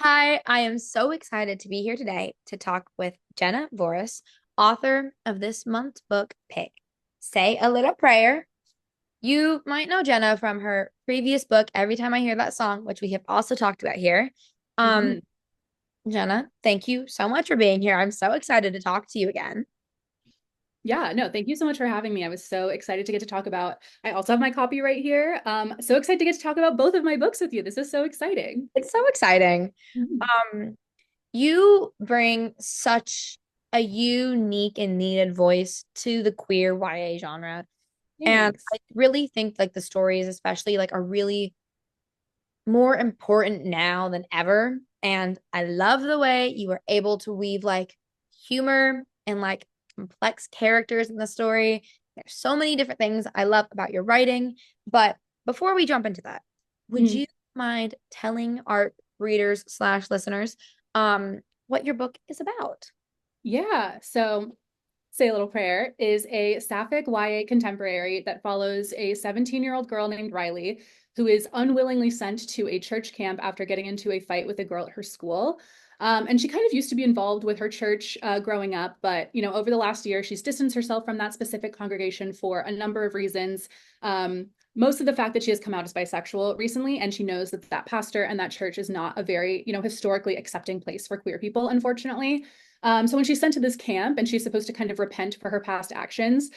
Hi, I am so excited to be here today to talk with Jenna Voris, author of this month's book, Pick. Say a Little Prayer. You might know Jenna from her previous book, Every Time I Hear That Song, which we have also talked about here. Um, Mhm. Jenna, thank you so much for being here. I'm so excited to talk to you again. Yeah, no, thank you so much for having me. I was so excited to get to talk about. I also have my copy right here. So excited to get to talk about both of my books with you. This is so exciting. It's so exciting. Mhm. Um, you bring such a unique and needed voice to the queer YA genre. And Thanks. I really think like the stories, especially like are really more important now than ever. And I love the way you were able to weave like humor and like complex characters in the story. There's so many different things I love about your writing. But before we jump into that, would Mm. you mind telling our readers slash listeners what your book is about? Yeah. So Say a Little Prayer is a sapphic YA contemporary that follows a 17-year-old girl named Riley who is unwillingly sent to a church camp after getting into a fight with a girl at her school. And she kind of used to be involved with her church growing up, but over the last year, she's distanced herself from that specific congregation for a number of reasons. Most of the fact that she has come out as bisexual recently, and she knows that that pastor and that church is not a very, historically accepting place for queer people, unfortunately. So when she's sent to this camp and she's supposed to kind of repent for her past actions,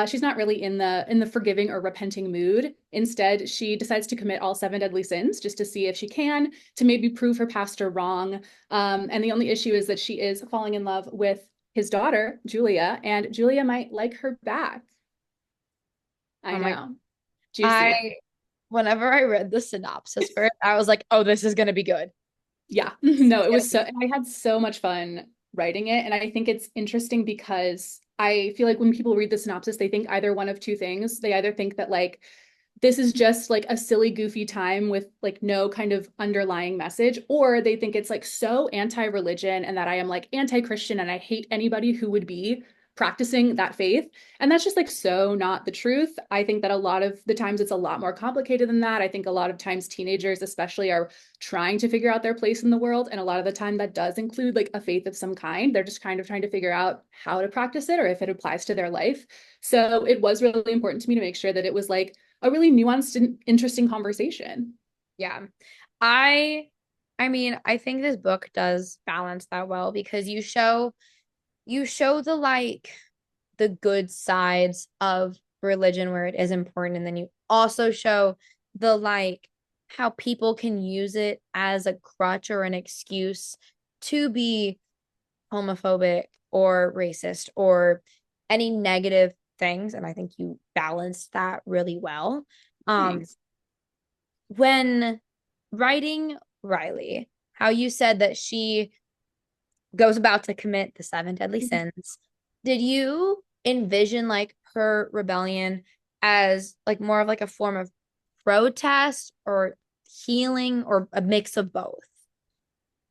she's not really in the forgiving or repenting mood. Instead, she decides to commit all seven deadly sins just to see if she can to maybe prove her pastor wrong. And the only issue is that she is falling in love with his daughter, Julia, and Julia might like her back. I Oh my, know. Juicy. I whenever I read the synopsis for it, I was like, oh, this is gonna be good. Yeah. No, it was so, I had so much fun writing it. And I think it's interesting because I feel like when people read the synopsis, they think either one of two things. They either think that like this is just like a silly, goofy time with like no kind of underlying message, or they think it's like so anti-religion and that I am like anti-Christian and I hate anybody who would be practicing that faith. And that's just like so not the truth. I think that a lot of the times it's a lot more complicated than that. I think a lot of times teenagers, especially, are trying to figure out their place in the world. And a lot of the time that does include like a faith of some kind. They're just kind of trying to figure out how to practice it or if it applies to their life. So it was really important to me to make sure that it was like a really nuanced and interesting conversation. Yeah. I I mean, I think this book does balance that well because you show the like the good sides of religion where it is important, and then you also show the like how people can use it as a crutch or an excuse to be homophobic or racist or any negative things. And I think you balanced that really well. Um, Thanks. when writing Riley, how you said that she goes about to commit the seven deadly sins, did you envision like her rebellion as like more of like a form of protest or healing or a mix of both?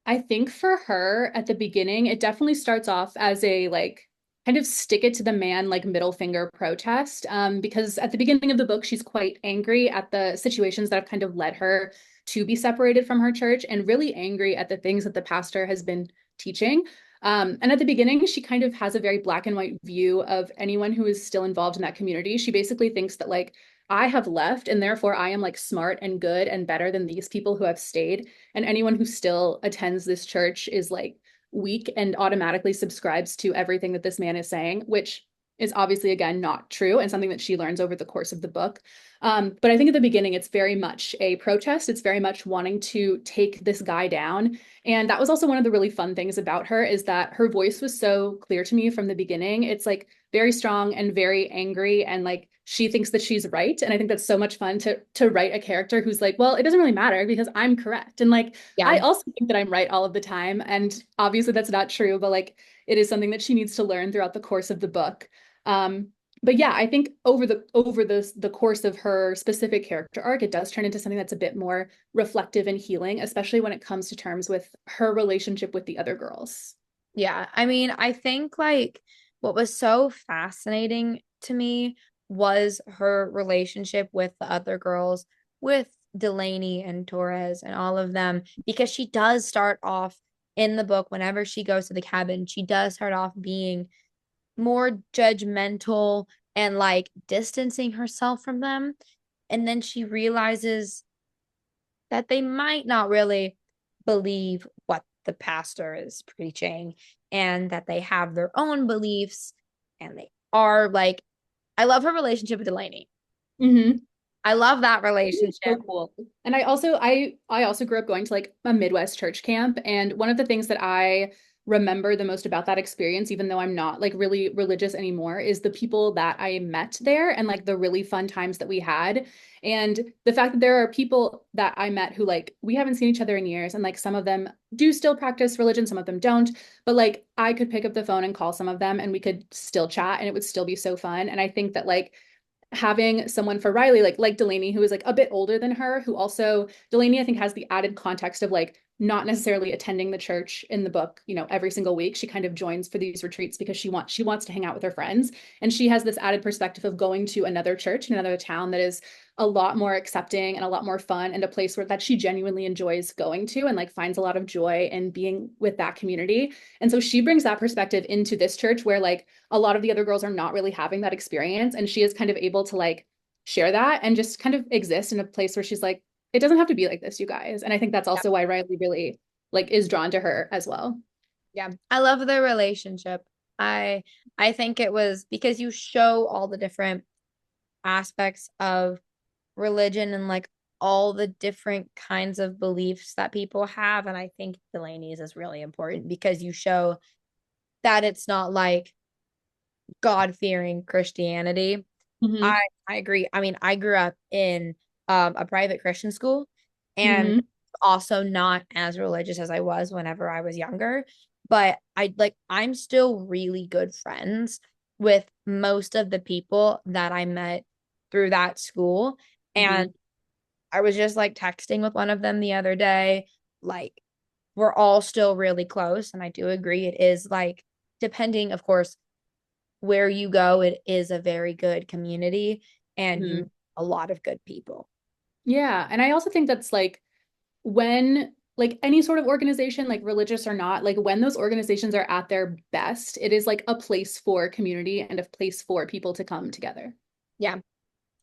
I think for her at the beginning, it definitely starts off as a like kind of stick it to the man, like middle finger protest. Because at the beginning of the book, she's quite angry at the situations that have kind of led her to be separated from her church and really angry at the things that the pastor has been teaching. And at the beginning, she kind of has a very black and white view of anyone who is still involved in that community. She basically thinks that like I have left and therefore I am like smart and good and better than these people who have stayed, and anyone who still attends this church is like weak and automatically subscribes to everything that this man is saying, which is obviously again not true and something that she learns over the course of the book. But I think at the beginning it's very much a protest. It's very much wanting to take this guy down. And that was also one of the really fun things about her is that her voice was so clear to me from the beginning. It's like very strong and very angry and like she thinks that she's right. And I think that's so much fun to write a character who's like, well, it doesn't really matter because I'm correct. And like I Yeah. also think that I'm right all of the time. And obviously that's not true, but like it is something that she needs to learn throughout the course of the book. Um, but yeah, I think over the course of her specific character arc, it does turn into something that's a bit more reflective and healing, especially when it comes to terms with her relationship with the other girls. Yeah. I mean, I think like what was so fascinating to me was her relationship with the other girls, with Delaney and Torres and all of them, because she does start off in the book, whenever she goes to the cabin, she does start off being more judgmental and like distancing herself from them. And then she realizes that they might not really believe what the pastor is preaching, and that they have their own beliefs, and they are like, I love her relationship with Delaney. Mm-hmm. I love that relationship. So cool. And I also grew up going to like a Midwest church camp. And one of the things that I remember the most about that experience, even though I'm not like really religious anymore, is the people that I met there and like the really fun times that we had. And the fact that there are people that I met who like we haven't seen each other in years, and like some of them do still practice religion, some of them don't. But like I could pick up the phone and call some of them and we could still chat and it would still be so fun. And I think that like having someone for Riley like Delaney, who is like a bit older than her, who also Delaney I think has the added context of like not necessarily attending the church in the book, every single week. She kind of joins for these retreats because she wants to hang out with her friends, and she has this added perspective of going to another church in another town that is a lot more accepting and a lot more fun, and a place where that she genuinely enjoys going to and like finds a lot of joy in being with that community. And so she brings that perspective into this church where like a lot of the other girls are not really having that experience, and she is kind of able to like share that and just kind of exist in a place where she's like, it doesn't have to be like this, you guys. And I think that's Yeah. also why Riley really like is drawn to her as well. Yeah. I love their relationship. I I think it was because you show all the different aspects of religion and like all the different kinds of beliefs that people have. And I think Delaney's is really important because you show that it's not like God-fearing Christianity. Mm-hmm. I agree. I mean, I grew up in a private Christian school, and Mm-hmm. also not as religious as I was whenever I was younger. But I'm still really good friends with most of the people that I met through that school. Mm-hmm. And I was just like texting with one of them the other day. Like, we're all still really close. And I do agree, it is like, depending, of course, where you go, it is a very good community, and you Mm-hmm. meet a lot of good people. Yeah. And I also think that's like when like any sort of organization, like religious or not, like when those organizations are at their best, it is like a place for community and a place for people to come together. Yeah,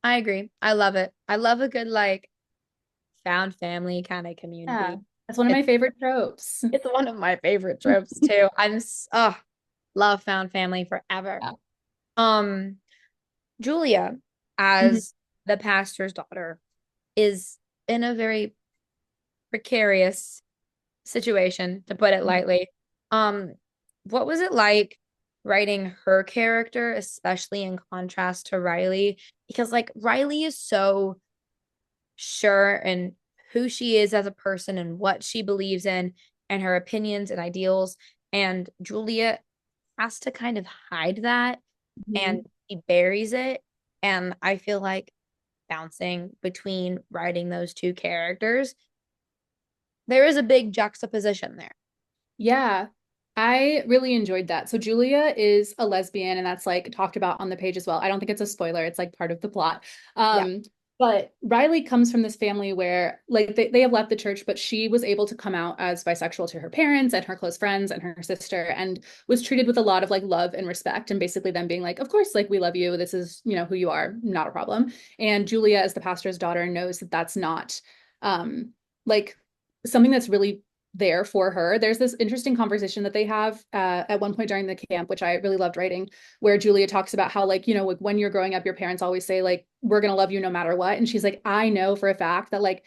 I agree. I love it. I love a good like found family kind of Yeah. community. That's one of It's my favorite tropes. it's one of my favorite tropes too. Oh, love found family forever. Yeah. Um, Julia, Mhm. as the pastor's daughter, is in a very precarious situation, to put it lightly. Um, what was it like writing her character, especially in contrast to Riley? Because like Riley is so sure in who she is as a person and what she believes in and her opinions and ideals. And Julia has to kind of hide that, and Mhm. she buries it. And I feel like bouncing between writing those two characters, there is a big juxtaposition there. Yeah, I really enjoyed that. So Julia is a lesbian, and that's like talked about on the page as well. I don't think it's a spoiler, it's like part of the plot. Yeah. But Riley comes from this family where like they have left the church, but she was able to come out as bisexual to her parents and her close friends and her sister, and was treated with a lot of like love and respect, and basically them being like, of course, like we love you. This is, who you are, not a problem. And Julia, as the pastor's daughter, knows that that's not like something that's really there for her. There's this interesting conversation that they have at one point during the camp, which I really loved writing, where Julia talks about how, like, like when you're growing up, your parents always say, like, we're going to love you no matter what. And she's like, I know for a fact that, like,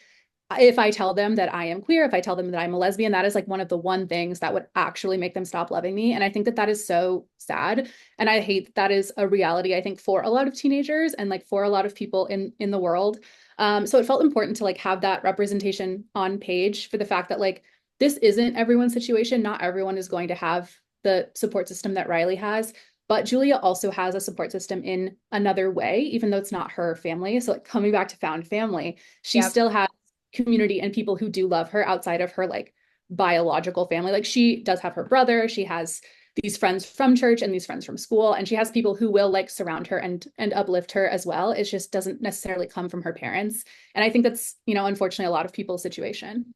if I tell them that I am queer, if I tell them that I'm a lesbian, that is like one of the one things that would actually make them stop loving me. And I think that that is so sad. And I hate that is a reality, I think, for a lot of teenagers and like for a lot of people in the world. So it felt important to like have that representation on page for the fact that like this isn't everyone's situation. Not everyone is going to have the support system that Riley has, but Julia also has a support system in another way, even though it's not her family. So like coming back to found family, she Yep. still has community and people who do love her outside of her like biological family. Like she does have her brother, she has these friends from church and these friends from school, and she has people who will like surround her and uplift her as well. It just doesn't necessarily come from her parents. And I think that's, unfortunately a lot of people's situation.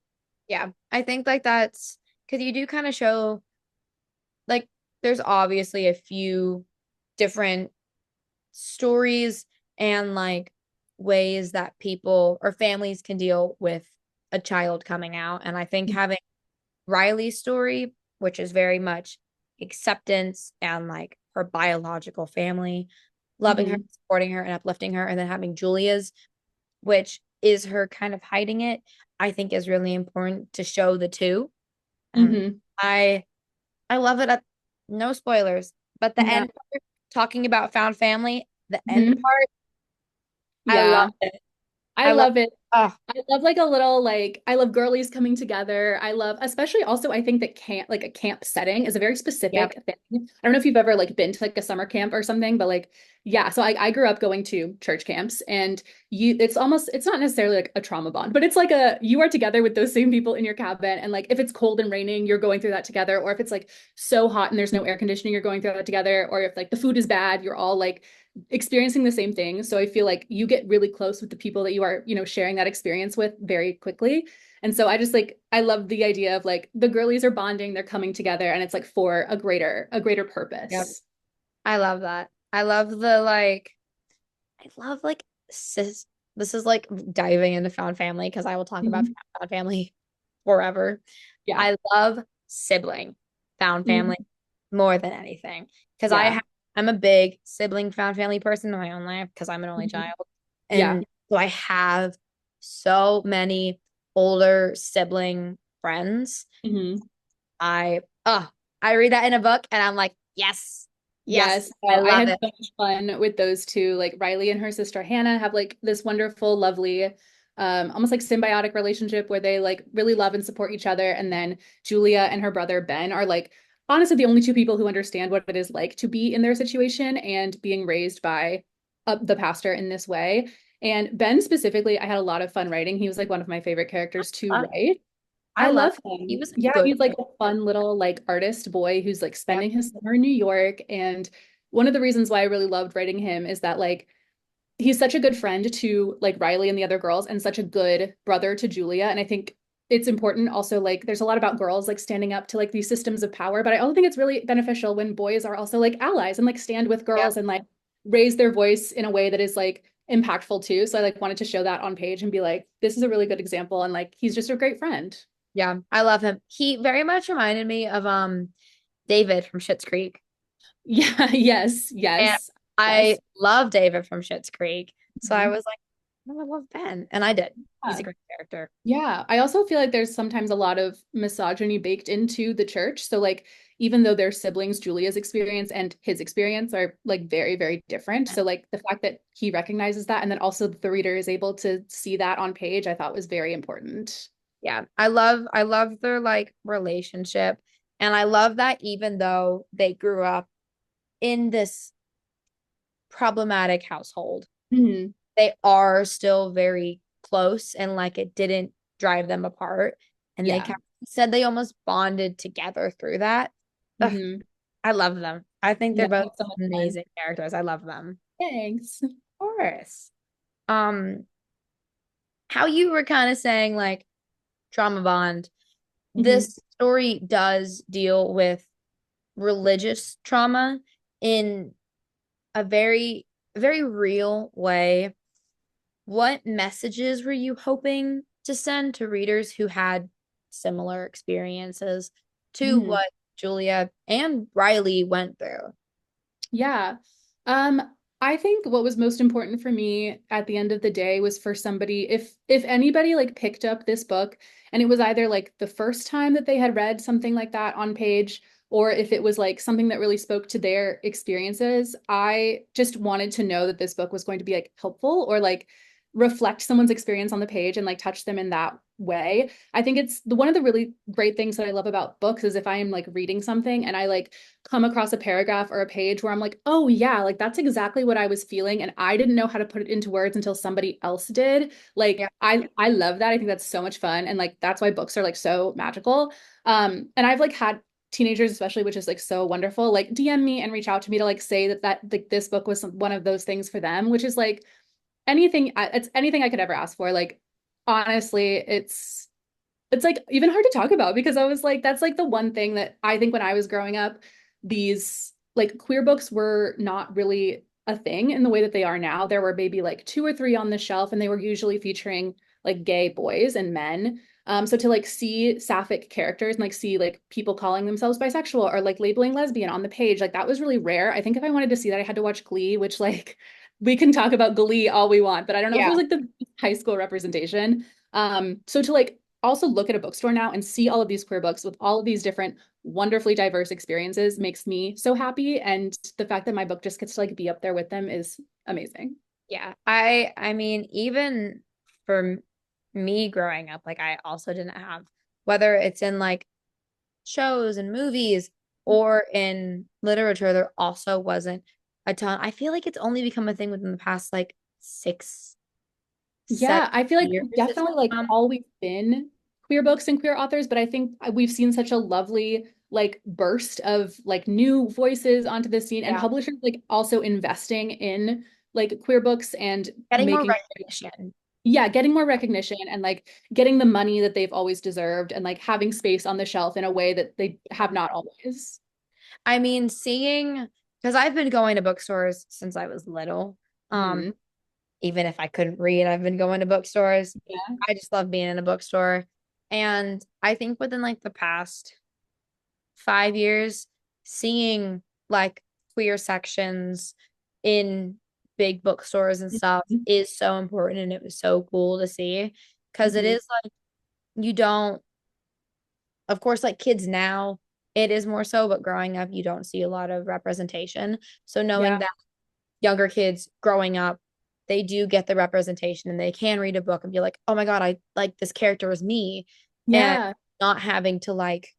Yeah. I think like that's because you do kind of show like there's obviously a few different stories and like ways that people or families can deal with a child coming out. And I think having Riley's story, which is very much acceptance and like her biological family, loving her, Mm-hmm. supporting her, and uplifting her, and then having Julia's, which is her kind of hiding it, I think is really important to show the two. And Mm-hmm. I I love it at no spoilers, but the No. end part, talking about found family, the end Mm-hmm. part, I love Yeah. it. I I love love it. oh I love like a little like I love girlies coming together. I love especially also I think that camp like a camp setting is a very yeah, specific thing. I don't know if you've ever like been to like a summer camp or something, but like yeah, so I grew up going to church camps and it's not necessarily like a trauma bond, but it's like you are together with those same people in your cabin and like if it's cold and raining, you're going through that together, or if it's like so hot and there's no air conditioning, you're going through that together, or if like the food is bad, you're all like experiencing the same thing. So I feel like you get really close with the people that you are, sharing that experience with very quickly. And so I just like I love the idea of like the girlies are bonding, they're coming together, and it's like for a greater yeah. purpose. I love that. I love the like I love like sis this is like diving into found family because I will talk about Mhm. found family forever. Yeah. I love sibling found family Mhm. more than anything because Yeah. I'm a big sibling found family person in my own life because I'm an only Mhm. child. Yeah. And so I have so many older sibling friends. Mhm. I I read that in a book and I'm like, yes, yes, Yes, I I love had it. so much fun with those two. Like Riley and her sister Hannah have like this wonderful, lovely, almost like symbiotic relationship where they like really love and support each other. And then Julia and her brother Ben are like honestly the only two people who understand what it is like to be in their situation and being raised by the pastor in this way. And Ben specifically, I had a lot of fun writing. He was like one of my favorite characters to write. I I love love he him. was a Yeah, good he's like a character. fun little like artist boy who's like Yep. spending his summer in New York. And one of the reasons why I really loved writing him is that like he's such a good friend to like Riley and the other girls and such a good brother to Julia. And I think it's important also like there's a lot about girls like standing up to like these systems of power, but I also think it's really beneficial when boys are also like allies and like stand with Yep. girls and like raise their voice in a way that is like impactful too. So I like wanted to show that on page and be like, this is a really good example. And like he's just a great friend. Yeah, I love him. He very much reminded me of David from Schitt's Creek. Yeah, yes, And yes, I yes. love David from Schitt's Creek. So I Mhm. was like, oh, I love Ben. And I did. He's Yeah. a great character. Yeah, I also feel like there's sometimes a lot of misogyny baked into the church. So like even though their siblings, Julia's experience and his experience are like very, very different. So like the fact that he recognizes that and then also the reader is able to see that on page, I thought was very important. Yeah. I love their like relationship. And I love that even though they grew up in this problematic household, Mhm. they are still very close and like it didn't drive them apart. And they Yeah. kind of said they almost bonded together through that. Ugh, Hmm. I love them. I think they're Yeah, both it's so much fun. amazing characters. I love them. Thanks. Of course. Um, how you were kind of saying like trauma bond, Hmm. this story does deal with religious trauma in a very real way. What messages were you hoping to send to readers who had similar experiences to Hmm. what Julia and Riley went through? Yeah. Um, I think what was most important for me at the end of the day was for somebody, if anybody like picked up this book and it was either like the first time that they had read something like that on page, or if it was like something that really spoke to their experiences, I just wanted to know that this book was going to be like helpful or like reflect someone's experience on the page and like touch them in that way. I think it's one of the really great things that I love about books is if I am like reading something and I like come across a paragraph or a page where I'm like, oh yeah, like that's exactly what I was feeling. And I didn't know how to put it into words until somebody else did. Yeah. Like I love that. I think that's so much fun. And like that's why books are like so magical. And I've like had teenagers especially, which is like so wonderful, like DM me and reach out to me to like say that like this book was one of those things for them, which is like anything, it's anything I could ever ask for. Like honestly, it's like even hard to talk about because I was like, that's like the one thing that I think when I was growing up, these like queer books were not really a thing in the way that they are now. There were maybe like two or three on the shelf, and they were usually featuring like gay boys and men. So to like see sapphic characters and like see like people calling themselves bisexual or like labeling lesbian on the page, like that was really rare. I think if I wanted to see that, I had to watch Glee, which like we can talk about Glee all we want, but I don't know if it Yeah. was like the high school representation. So to like also look at a bookstore now and see all of these queer books with all of these different wonderfully diverse experiences makes me so happy. And the fact that my book just gets to like be up there with them is amazing. Yeah. I mean, even for me growing up, like I also didn't have, whether it's in like shows and movies or in literature, there also wasn't a ton. I feel like it's only become a thing within the past like six, seven Yeah, I feel like years. we've definitely like always been queer books and queer authors, but I think we've seen such a lovely like burst of like new voices onto the scene and Yeah. publishers like also investing in like queer books and Getting more making recognition. yeah, getting more recognition and like getting the money that they've always deserved and like having space on the shelf in a way that they have not always. I mean, seeing, because I've been going to bookstores since I was little. Um, Mhm. Even if I couldn't read, I've been going to bookstores. Yeah. I just love being in a bookstore. And I think within like the past 5 years, seeing like queer sections in big bookstores and stuff Mhm. is so important. And it was so cool to see because it Mhm. is like you don't, of course, like kids now, it is more so, but growing up, you don't see a lot of representation. So knowing Yeah. that younger kids growing up, they do get the representation and they can read a book and be like, oh my God, I like this character is me, and Yeah. not having to like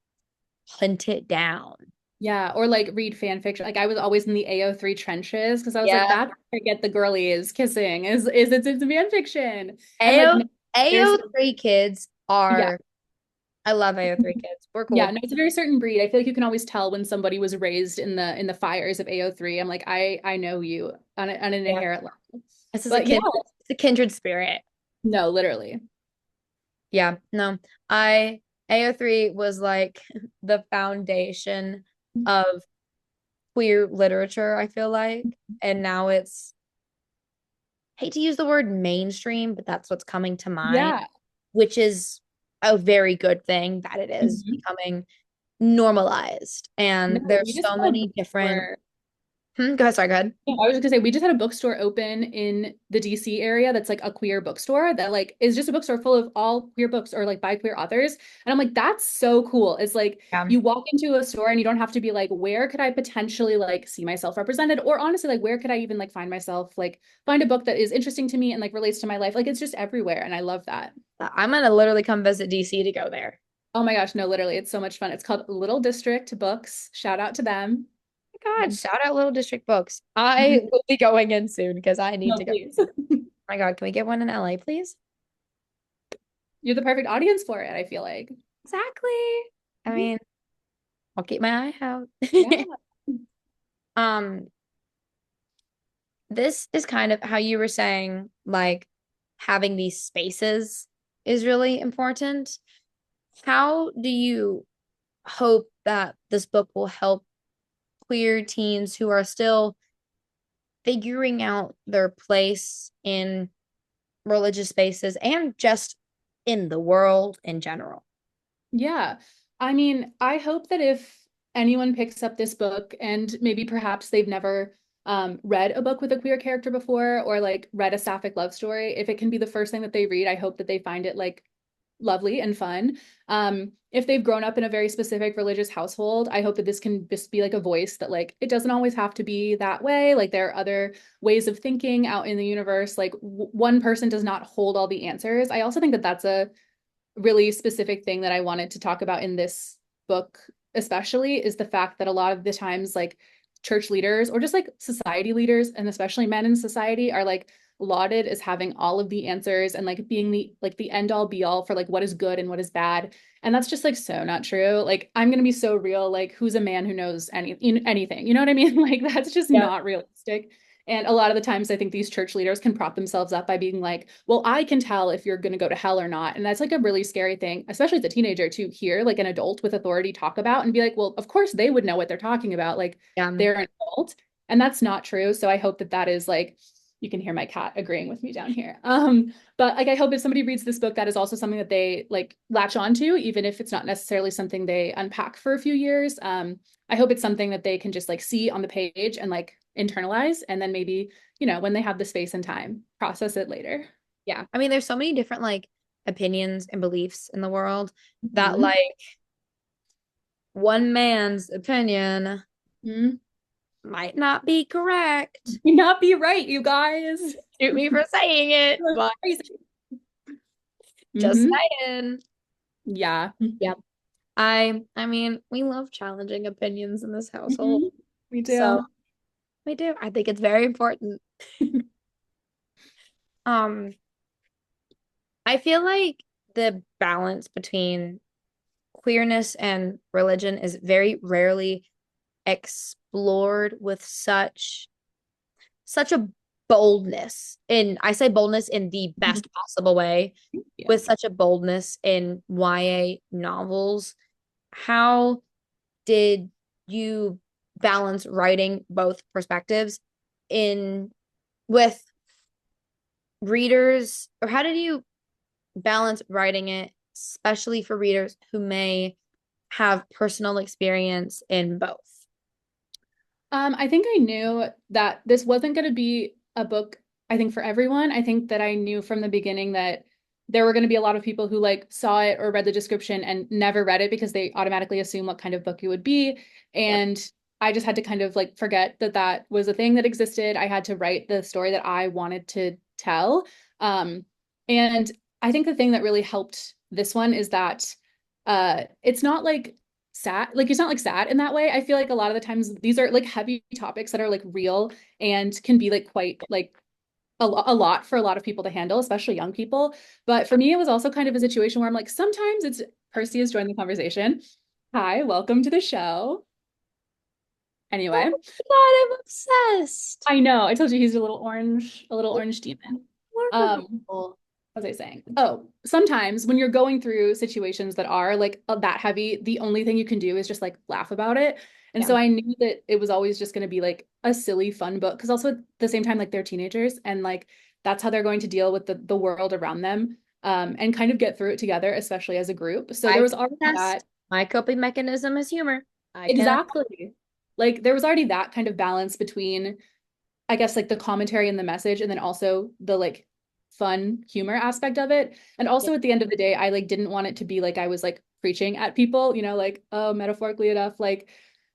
hunt it down. Yeah, or like read fan fiction. Like I was always in the AO3 trenches because I was like, Yeah. that's where I get the girlies kissing is it's fan fiction. And like AO there's AO3 kids yeah. are, I love AO3 kids. We're Yeah, cool. no, it's a very certain breed. I feel like you can always tell when somebody was raised in the fires of AO3. I'm like, I know you on an Yeah. inherent level. This is a But yeah, kindred, it's a kindred spirit. no, literally. Yeah, no. I AO3 was like the foundation of queer literature, I feel like. And now it's, hate to use the word mainstream, but that's what's coming to mind, Yeah. which is a very good thing that it is Mhm. becoming normalized. No, And we there's just so had a many different, bookstore. go ahead, sorry, go ahead. Yeah, I was just gonna say we just had a bookstore open in the DC area that's like a queer bookstore that like is just a bookstore full of all queer books or like by queer authors. And I'm like, that's so cool. It's like Yeah. you walk into a store and you don't have to be like, where could I potentially like see myself represented? Or honestly, like where could I even like find myself, like find a book that is interesting to me and like relates to my life? Like it's just everywhere. And I love that. I'm gonna literally come visit DC to go there. Oh my gosh, no, literally, it's so much fun. It's called Little District Books. Shout out to them. Oh my God, shout out Little District Books. I will be going in soon because I need No, to go. please. Oh my God, can we get one in LA, please? You're the perfect audience for it, I feel like. Exactly. I mean, I'll keep my eye out. Yeah. Um, this is kind of how you were saying, like having these spaces is really important. How do you hope that this book will help queer teens who are still figuring out their place in religious spaces and just in the world in general? Yeah. I mean, I hope that if anyone picks up this book and maybe perhaps they've never read a book with a queer character before or like read a sapphic love story, if it can be the first thing that they read, I hope that they find it like lovely and fun. If they've grown up in a very specific religious household, I hope that this can just be like a voice that like it doesn't always have to be that way. Like there are other ways of thinking out in the universe. Like one person does not hold all the answers. I also think that that's a really specific thing that I wanted to talk about in this book, especially, is the fact that a lot of the times, like church leaders or just like society leaders, and especially men in society, are like lauded as having all of the answers and like being the end all be all for like what is good and what is bad. And that's just like so not true. Like I'm gonna be so real, like who's a man who knows anything? You know what I mean? Like that's just Yeah. not realistic. And a lot of the times I think these church leaders can prop themselves up by being like, well, I can tell if you're going to go to hell or not. And that's like a really scary thing, especially as a teenager to hear like an adult with authority talk about and be like, well, of course they would know what they're talking about. Like Yeah. they're an adult. And that's not true. So I hope that that is like, you can hear my cat agreeing with me down here. But like I hope if somebody reads this book, that is also something that they like latch onto, even if it's not necessarily something they unpack for a few years. I hope it's something that they can just like see on the page and like internalize, and then maybe, you know, when they have the space and time, process it later. Yeah. I mean, there's so many different like opinions and beliefs in the world that Mm-hmm. like one man's opinion Mm-hmm. might not be correct. May not be right, you guys. Shoot me for saying it, but Crazy. just Mm-hmm. saying. Yeah. Yeah. I mean, we love challenging opinions in this household. Mm-hmm. Me So too. we do. I think it's very important. Um, I feel like the balance between queerness and religion is very rarely explored with such a boldness. And I say boldness in the best possible way, Yeah. with such a boldness in YA novels. How did you balance writing both perspectives in with readers, or how did you balance writing it, especially for readers who may have personal experience in both? I think I knew that this wasn't going to be a book, I think, for everyone. I think that I knew from the beginning that there were going to be a lot of people who like saw it or read the description and never read it because they automatically assume what kind of book it would be. Yep. And I just had to kind of like forget that that was a thing that existed. I had to write the story that I wanted to tell. And I think the thing that really helped this one is that it's not like sad, like it's not like sad in that way. I feel like a lot of the times these are like heavy topics that are like real and can be like quite like a lot for a lot of people to handle, especially young people. But for me, it was also kind of a situation where I'm like, sometimes it's Percy has joined the conversation. Hi, welcome to the show. Oh Anyway, my God, I'm obsessed. I know I told you he's a little orange demon. Um, Wonderful. what was I saying? Oh, sometimes when you're going through situations that are like that heavy, the only thing you can do is just like laugh about it. And Yeah. so I knew that it was always just going to be like a silly, fun book. Because also at the same time, like they're teenagers and like that's how they're going to deal with the world around them, and kind of get through it together, especially as a group. So there I was already can that. test. My coping mechanism is humor. I can. Exactly. Like there was already that kind of balance between, I guess, like the commentary and the message, and then also the like fun humor aspect of it. And Yeah. also at the end of the day, I like didn't want it to be like I was like preaching at people, you know, like, oh, metaphorically enough, like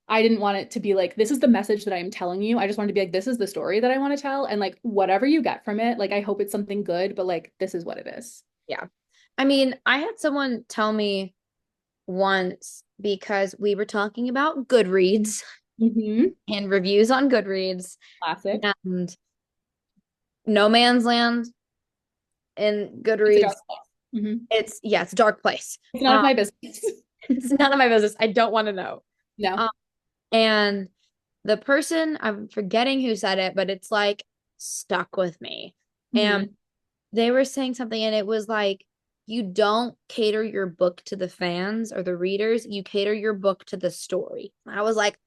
I didn't want it to be like, this is the message that I'm telling you. I just wanted to be like, this is the story that I want to tell. And like, whatever you get from it, like, I hope it's something good, but like, this is what it is. Yeah. I mean, I had someone tell me once because we were talking about Goodreads Mm-hmm. and reviews on Goodreads, Classic. and No Man's Land and It's a dark Goodreads. place. Mm-hmm. It's a dark place. It's none of my business. It's none of my business. I don't want to know. No. Um, and the person, I'm forgetting who said it, but it's like stuck with me. And Mm-hmm. they were saying something, and it was like, you don't cater your book to the fans or the readers, you cater your book to the story. I was like,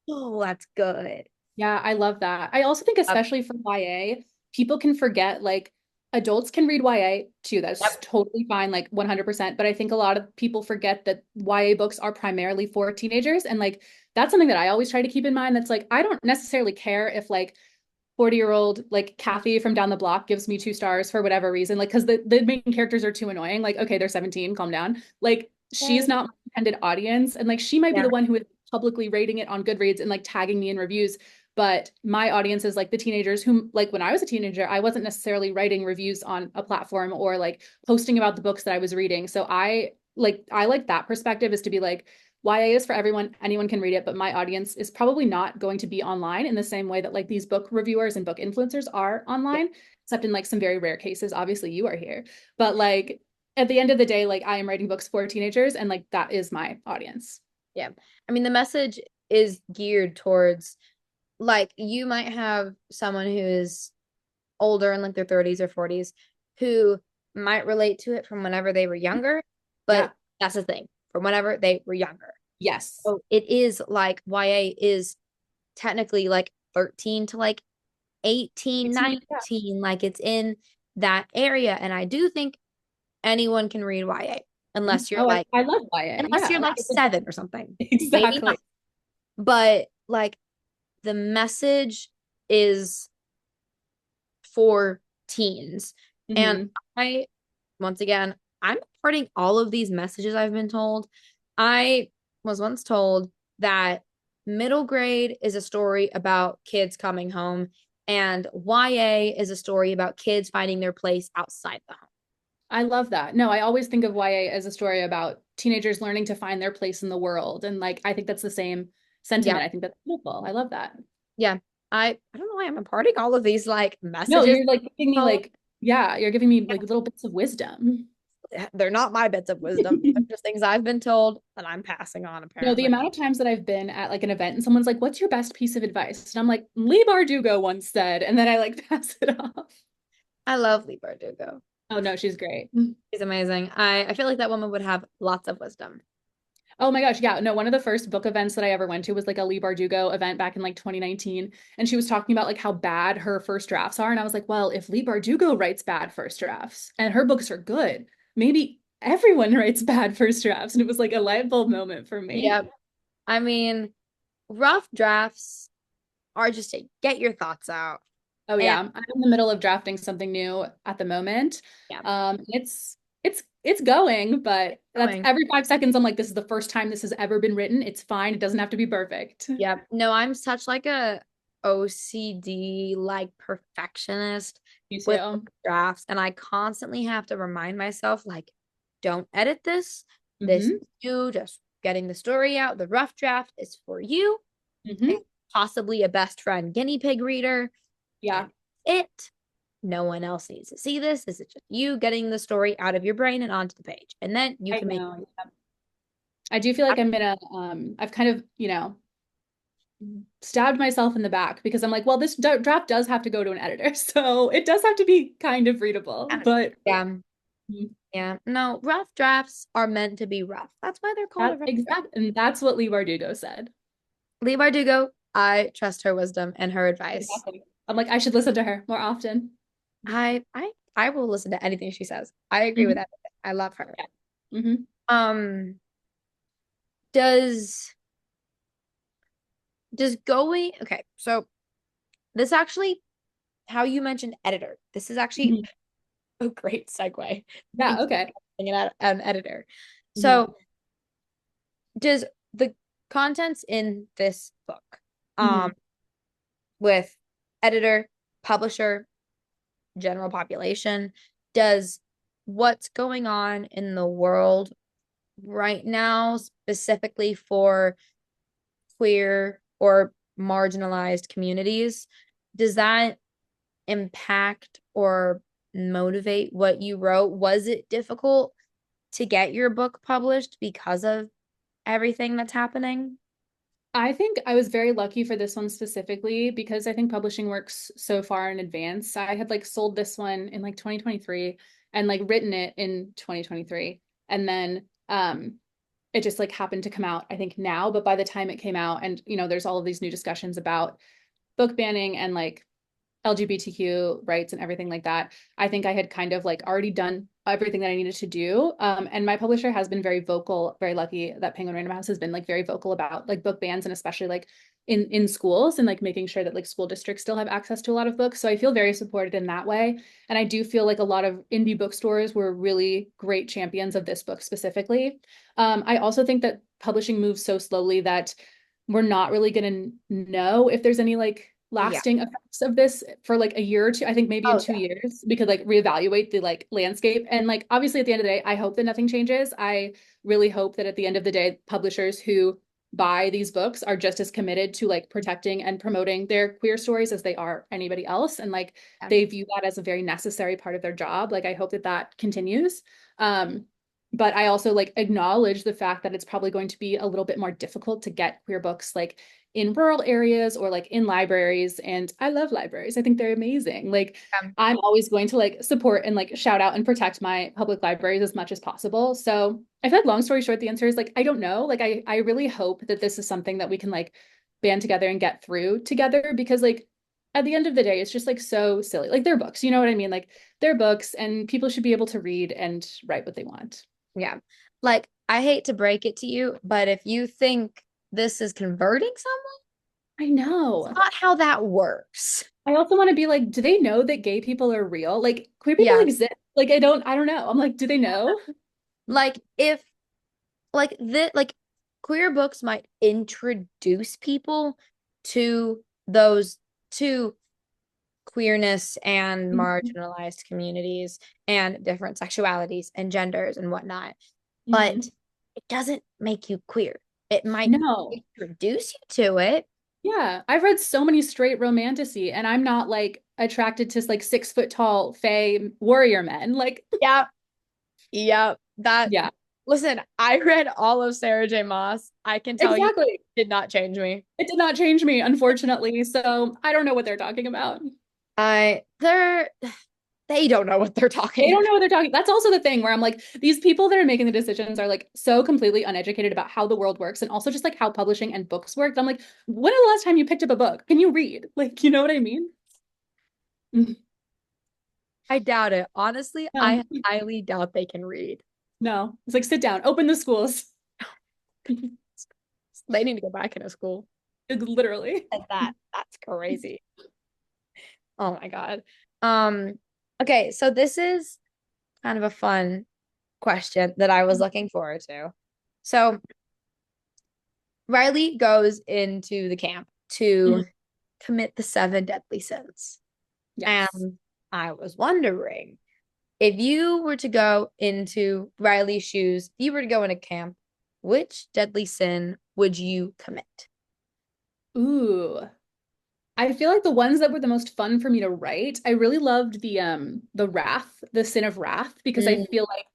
oh, that's good. Yeah, I love that. I also think, Yep. especially for YA, people can forget like adults can read YA too. That's Yep. totally fine, like 100%. But I think a lot of people forget that YA books are primarily for teenagers. And like that's something that I always try to keep in mind. That's like, I don't necessarily care if like 40-year-old like Kathy from down the block gives me 2 stars for whatever reason, like because the main characters are too annoying. Like, okay, they're 17, calm down. Like, she's not my intended audience, and like she might be Yeah. the one who is publicly rating it on Goodreads and like tagging me in reviews. But my audience is like the teenagers who, like when I was a teenager, I wasn't necessarily writing reviews on a platform or like posting about the books that I was reading. So I like that perspective is to be like, YA is for everyone, anyone can read it, but my audience is probably not going to be online in the same way that like these book reviewers and book influencers are Yeah. online, except in like some very rare cases. Obviously, you are here, but like at the end of the day, like I am writing books for teenagers, and like that is my audience. Yeah. I mean, the message is geared towards like you might have someone who is older in like their 30s or 40s who might relate to it from whenever they were younger, but Yeah. that's the thing, from whenever they were younger. Yes. So it is like YA is technically like 13 to like 18, 18, yeah. 19, like it's in that area. And I do think anyone can read YA unless you're Oh, like I love YA. unless you're Yeah. like seven or something. Maybe not. Exactly. But like the message is for teens. And Hmm. I, once again, I'm imparting all of these messages I've been told. I was once told that middle grade is a story about kids coming home, and YA is a story about kids finding their place outside the home. I love that. No, I always think of YA as a story about teenagers learning to find their place in the world. And like, I think that's the same Yeah. sentiment. I think that's beautiful. I love that. Yeah. I don't know why I'm imparting all of these like No, messages. you're like giving me Oh, like, yeah, you're giving me like little bits of wisdom. they're not my bits of wisdom. They're just things I've been told that I'm passing on, No, the apparently. amount of times that I've been at like an event and someone's like, "What's your best piece of advice?" And I'm like, "Lee Bardugo once said," and then I like pass it off. I love Lee Bardugo. Oh no, she's great. She's amazing. I feel like that woman would have lots of wisdom. Oh my gosh, yeah. No, one of the first book events that I ever went to was like a Lee Bardugo event back in like 2019. And she was talking about like how bad her first drafts are. And I was like, well, if Lee Bardugo writes bad first drafts and her books are good, maybe everyone writes bad first drafts. And it was like a light bulb moment for me. Yep. I mean, rough drafts are just to get your thoughts out. Oh And yeah. I'm in the middle of drafting something new at the moment. yeah, It's going, but that's going. every 5 seconds. I'm like, this is the first time this has ever been written. It's fine. It doesn't have to be perfect. Yep. No, I'm such like a OCD like perfectionist Me with too. drafts, and I constantly have to remind myself like, don't edit this. This Hmm. is you just getting the story out. The rough draft is for you and Hmm. possibly a best friend guinea pig reader, Yeah. and it. No one else needs to see this. This is just you getting the story out of your brain and onto the page, and then you I can make. know. I do feel like I'm gonna I've kind of, stabbed myself in the back because I'm like, well, this draft does have to go to an editor. So it does have to be kind of readable. But Yeah, yeah. No, rough drafts are meant to be rough. That's why they're called a that rough draft. exact and that's what Lee Bardugo said. Leigh Bardugo, I trust her wisdom and her advice. Exactly. I'm like, I should listen to her more often. I will listen to anything she says. I agree with Mhm. that. I love her. Yeah. Hmm. Um, does going okay, so this actually how you mentioned editor. This is actually Hmm. a great segue Yeah, into okay. being an editor. Hmm. So does the contents in this book, Hmm. um, with editor, publisher, general population, does what's going on in the world right now, specifically for queer or marginalized communities, does that impact or motivate what you wrote? Was it difficult to get your book published because of everything that's happening? I think I was very lucky for this one specifically because I think publishing works so far in advance. I had like sold this one in like 2023 and like written it in 2023. And then it just like happened to come out, I think now, but by the time it came out and there's all of these new discussions about book banning and like LGBTQ rights and everything like that. I think I had kind of like already done everything that I needed to do. And my publisher has been very vocal, very lucky that Penguin Random House has been like very vocal about like book bans and especially like in schools and like making sure that like school districts still have access to a lot of books. So I feel very supported in that way. And I do feel like a lot of indie bookstores were really great champions of this book specifically. I also think that publishing moves so slowly that we're not really going to know if there's any like Yeah. lasting effects of this for like a year or two, I think maybe in Oh, 2 years, we could like reevaluate the like landscape. And like obviously at the end of the day, I hope that nothing changes. I really hope that at the end of the day, publishers who buy these books are just as committed to like protecting and promoting their queer stories as they are anybody else. And like yeah. they view that as a very necessary part of their job. Like I hope that that continues. But I also like acknowledge the fact that it's probably going to be a little bit more difficult to get queer books like in rural areas or like in libraries. And I love libraries. I think they're amazing. Like Yeah. I'm always going to like support and like shout out and protect my public libraries as much as possible. So I feel like long story short, the answer is like I don't know. Like I really hope that this is something that we can like band together and get through together because like at the end of the day, it's just like so silly. Like they're books, you know what I mean? Like they're books and people should be able to read and write what they want. Yeah. Like, I hate to break it to you, but if you think this is converting someone, I it's know. not how that works. I also want to be like, do they know that gay people are real? Like queer people Yeah. exist. Like I don't know. I'm like, do they know? Like, if, like, queer books might introduce people to those, to queerness and marginalized communities and different sexualities and genders and whatnot. But Mm-hmm. it doesn't make you queer. It might No. introduce you to it. Yeah. I've read so many straight romantasy and I'm not like attracted to like 6 foot tall fae warrior men. Like, Yeah. Yeah. That, yeah, listen, I read all of Sarah J. Maas. I can tell you exactly. did not change me. It did not change me, unfortunately. So I don't know what they're talking about. They're they don't know what they're They talking don't about. know what they're talking. That's also the thing where I'm like, these people that are making the decisions are like so completely uneducated about how the world works and also just like how publishing and books work. I'm like, when is the last time you picked up a book? Can you read? Like, you know what I mean? I doubt it. Honestly, No, I highly doubt they can read. no. It's like, sit down, open the schools. They need to go back into school. Literally. At that. That's crazy. Oh my God. Um, okay, so this is kind of a fun question that I was looking forward to. So Riley goes into the camp Mhm. to commit the seven deadly sins. Yes. And I was wondering if you were to go into Riley's shoes, if you were to go in a camp, which deadly sin would you commit? Ooh. I feel like the ones that were the most fun for me to write, I really loved the wrath, the sin of wrath, because I Mm, feel like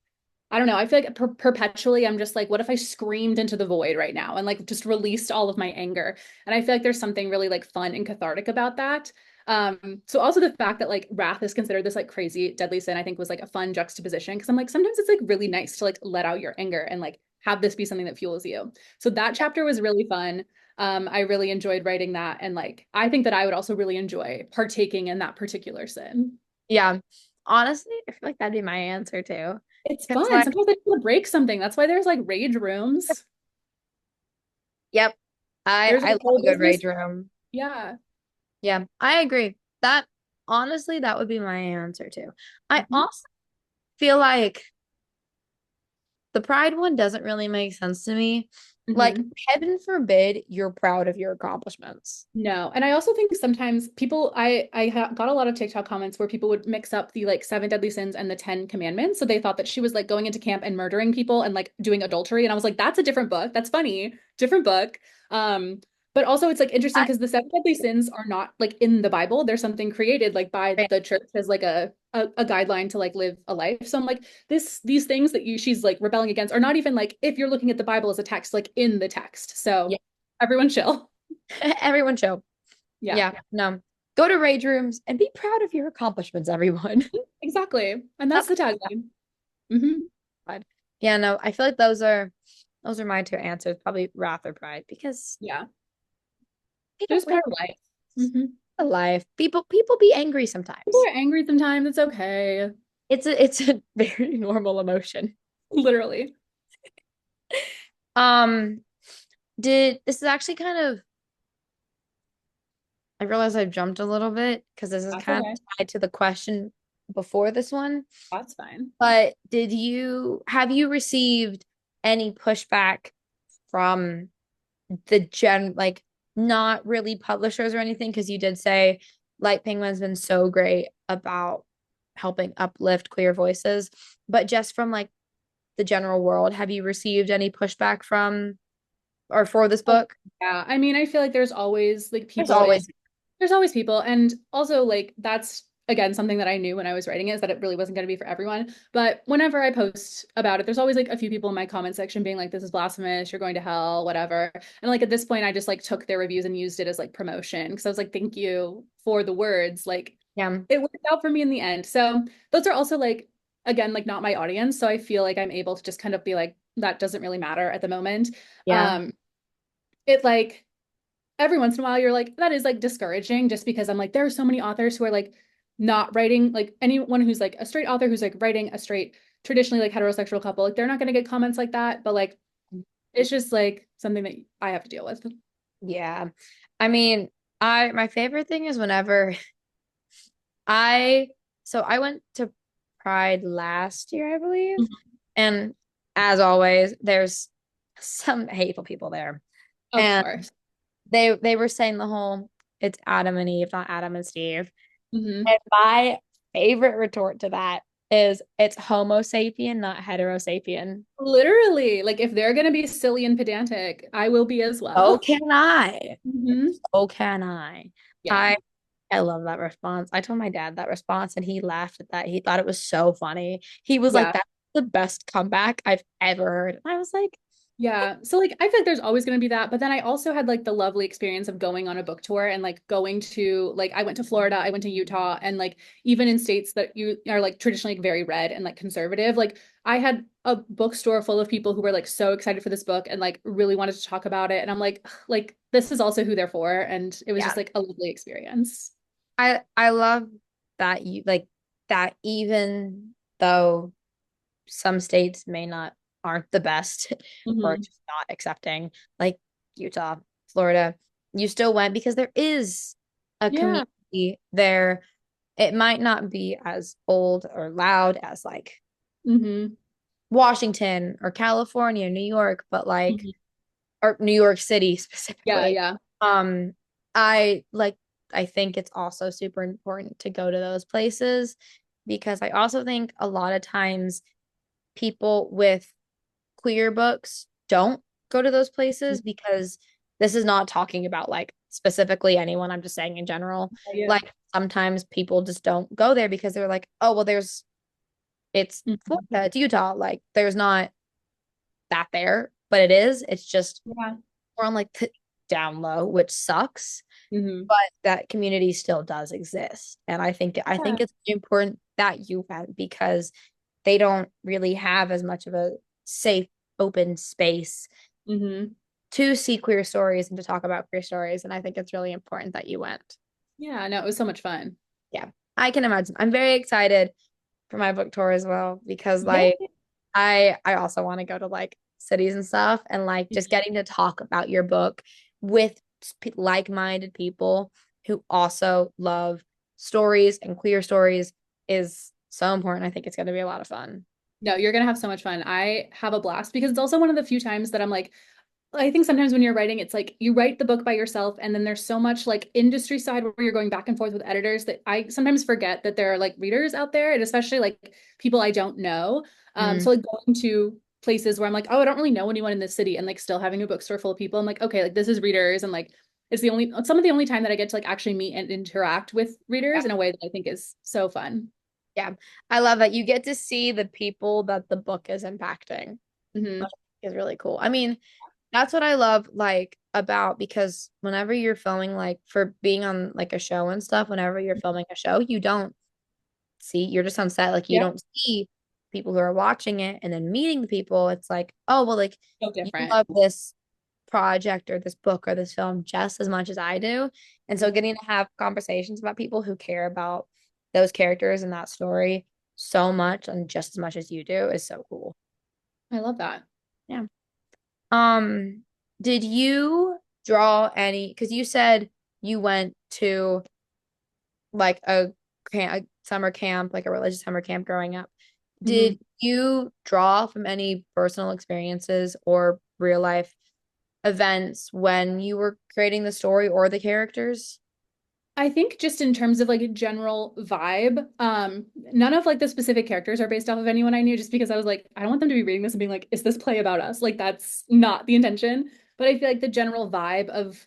I don't know. I feel like perpetually I'm just like, what if I screamed into the void right now and like just released all of my anger? And I feel like there's something really like fun and cathartic about that. So also the fact that like wrath is considered this like crazy deadly sin, I think was like a fun juxtaposition because I'm like sometimes it's like really nice to like let out your anger and like have this be something that fuels you. So that chapter was really fun. I really enjoyed writing that, and like I think that I would also really enjoy partaking in that particular sin. yeah. Honestly, I feel like that'd be my answer too. It's Because fun. like, Sometimes I want to break something. That's why there's like rage rooms. yep, There's I a love whole a good business. rage room. Yeah. Yeah, I agree. That honestly, that would be my answer too. I Mhm. also feel like the pride one doesn't really make sense to me. Like, Mhm. heaven forbid you're proud of your accomplishments. No. And I also think sometimes people, got a lot of TikTok comments where people would mix up the like seven deadly sins and the 10 commandments. So they thought that she was like going into camp and murdering people and like doing adultery. And I was like, that's a different book. That's funny. Different book. But also it's like interesting I, because the seven deadly sins are not like in the Bible. They're something created like by the church as like a guideline to like live a life. So I'm like, these things that she's like rebelling against are not even like if you're looking at the Bible as a text, like in the text. yeah, So everyone chill. everyone show. Yeah. Yeah, no. Go to rage rooms and be proud of your accomplishments, everyone. Exactly. And that's That's the tagline. Hmm. fine. Yeah, no, I feel like those are my two answers, probably wrath or pride, because Yeah. they don't Just really part of life. Hmm. a life. People be angry People sometimes. are angry sometimes. It's okay. It's a very normal emotion. Literally. Um, did this is actually kind of I realize I've jumped a little bit because this is That's kind okay. of tied to the question before this one. That's fine. But have you received any pushback from the gen like not really publishers or anything, because you did say Light Penguin's been so great about helping uplift queer voices, but just from like the general world, have you received any pushback from or for this Oh, book? yeah. I mean, I feel like there's always like There's people in always, there's always people. And also like that's again something that I knew when I was writing it is that it really wasn't going to be for everyone. But whenever I post about it, there's always like a few people in my comment section being like, this is blasphemous, you're going to hell, whatever. And like at this point, I just like took their reviews and used it as like promotion because I was like, thank you for the words. Like yeah, it worked out for me in the end. So those are also like again, like not my audience. So I feel like I'm able to just kind of be like, that doesn't really matter at the moment. yeah, Um, it like every once in a while you're like that is like discouraging just because I'm like there are so many authors who are like not writing like anyone who's like a straight author who's like writing a straight traditionally like heterosexual couple like they're not going to get comments like that but like it's just like something that I have to deal with. yeah. I mean, I my favorite thing is whenever I so I went to Pride last year, I believe. Mhm. And as always, there's some hateful people there. Of And course. they were saying the whole it's Adam and Eve, not Adam and Steve. Hmm. And my favorite retort to that is it's Homo sapien, not hetero sapien. Literally like if they're going to be silly and pedantic I will be as So well. can I. Hmm. So can I. Yeah. I I love that response. I told my dad that response and he laughed at that. He thought it was so funny. He was like, Yeah. that's the best comeback I've ever heard. And I was like, Yeah. So like I feel like there's always going to be that, but then I also had like the lovely experience of going on a book tour and like going to like I went to Florida, I went to Utah and like even in states that you are like traditionally like, very red and like conservative, like I had a bookstore full of people who were like so excited for this book and like really wanted to talk about it and I'm like "Ugh, like this is also who they're for and it was yeah, just like a lovely experience. I love that you like that even though some states may not aren't the best or Hmm. just not accepting, like Utah, Florida, you still went because there is a Yeah. community there. It might not be as old or loud as like Hmm. Washington or California, New York, but like Hmm. or New York City Yeah, specifically. yeah. Um, I like I think it's also super important to go to those places because I also think a lot of times people with queer books don't go to those places because this is not talking about like specifically anyone. I'm just saying in general. Yeah. Like sometimes people just don't go there because they're like, oh, well, it's Mhm. Florida, it's Utah. Like there's not that there, but it is. It's just Yeah. we're on like down low, which sucks, Hmm. but that community still does exist. And I think Yeah. it's important that you went because they don't really have as much of a safe, open space Hmm. to see queer stories and to talk about queer stories. And I think it's really important that you went. Yeah, no, it was so much fun. Yeah, I can imagine. I'm very excited for my book tour as well because Yeah. like I also want to go to like cities and stuff and like just getting to talk about your book with like-minded people who also love stories and queer stories is so important. I think it's going to be a lot of fun. No, you're gonna have so much fun. I have a blast because it's also one of the few times that I'm like, I think sometimes when you're writing, it's like you write the book by yourself, and then there's so much like industry side where you're going back and forth with editors that I sometimes forget that there are like readers out there, and especially like people I don't know. Mm, So like going to places where I'm like, oh, I don't really know anyone in this city, and like still having a bookstore full of people, I'm like, okay, like this is readers, and like it's some of the only time that I get to like actually meet and interact with yeah. readers in a way that I think is so fun. Yeah. I love that you get to see the people that the book is impacting. Hmm. Which is really cool. I mean, that's what I love like about because whenever you're filming like for being on like a show and stuff, whenever you're filming a show, you don't see you're just on set like you Yeah, don't see people who are watching it and then meeting the people. It's like, oh, well like so you different. love this project or this book or this film just as much as I do. And so getting to have conversations about people who care about those characters and that story so much and just as much as you do is so cool. I love that. Yeah. Um, did you draw any, because you said you went to like a summer camp, like a religious summer camp growing up. Hmm. Did you draw from any personal experiences or real life events when you were creating the story or the characters? I think just in terms of like a general vibe, none of like the specific characters are based off of anyone I knew just because I was like, I don't want them to be reading this and being like, is this play about us? Like that's not the intention. But I feel like the general vibe of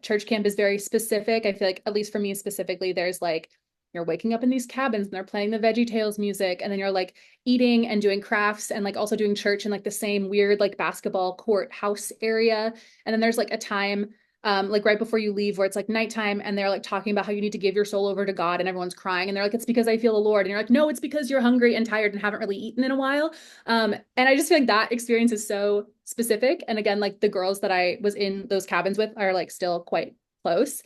church camp is very specific. I feel like at least for me specifically, there's like you're waking up in these cabins and they're playing the Veggie Tales music, and then you're like eating and doing crafts and like also doing church in like the same weird like basketball court house area. And then there's like a time like right before you leave where it's like nighttime and they're like talking about how you need to give your soul over to God and everyone's crying and they're like, it's because I feel the Lord. And you're like, no, it's because you're hungry and tired and haven't really eaten in a while. And I just feel like that experience is so specific. And again, like the girls that I was in those cabins with are like still quite close.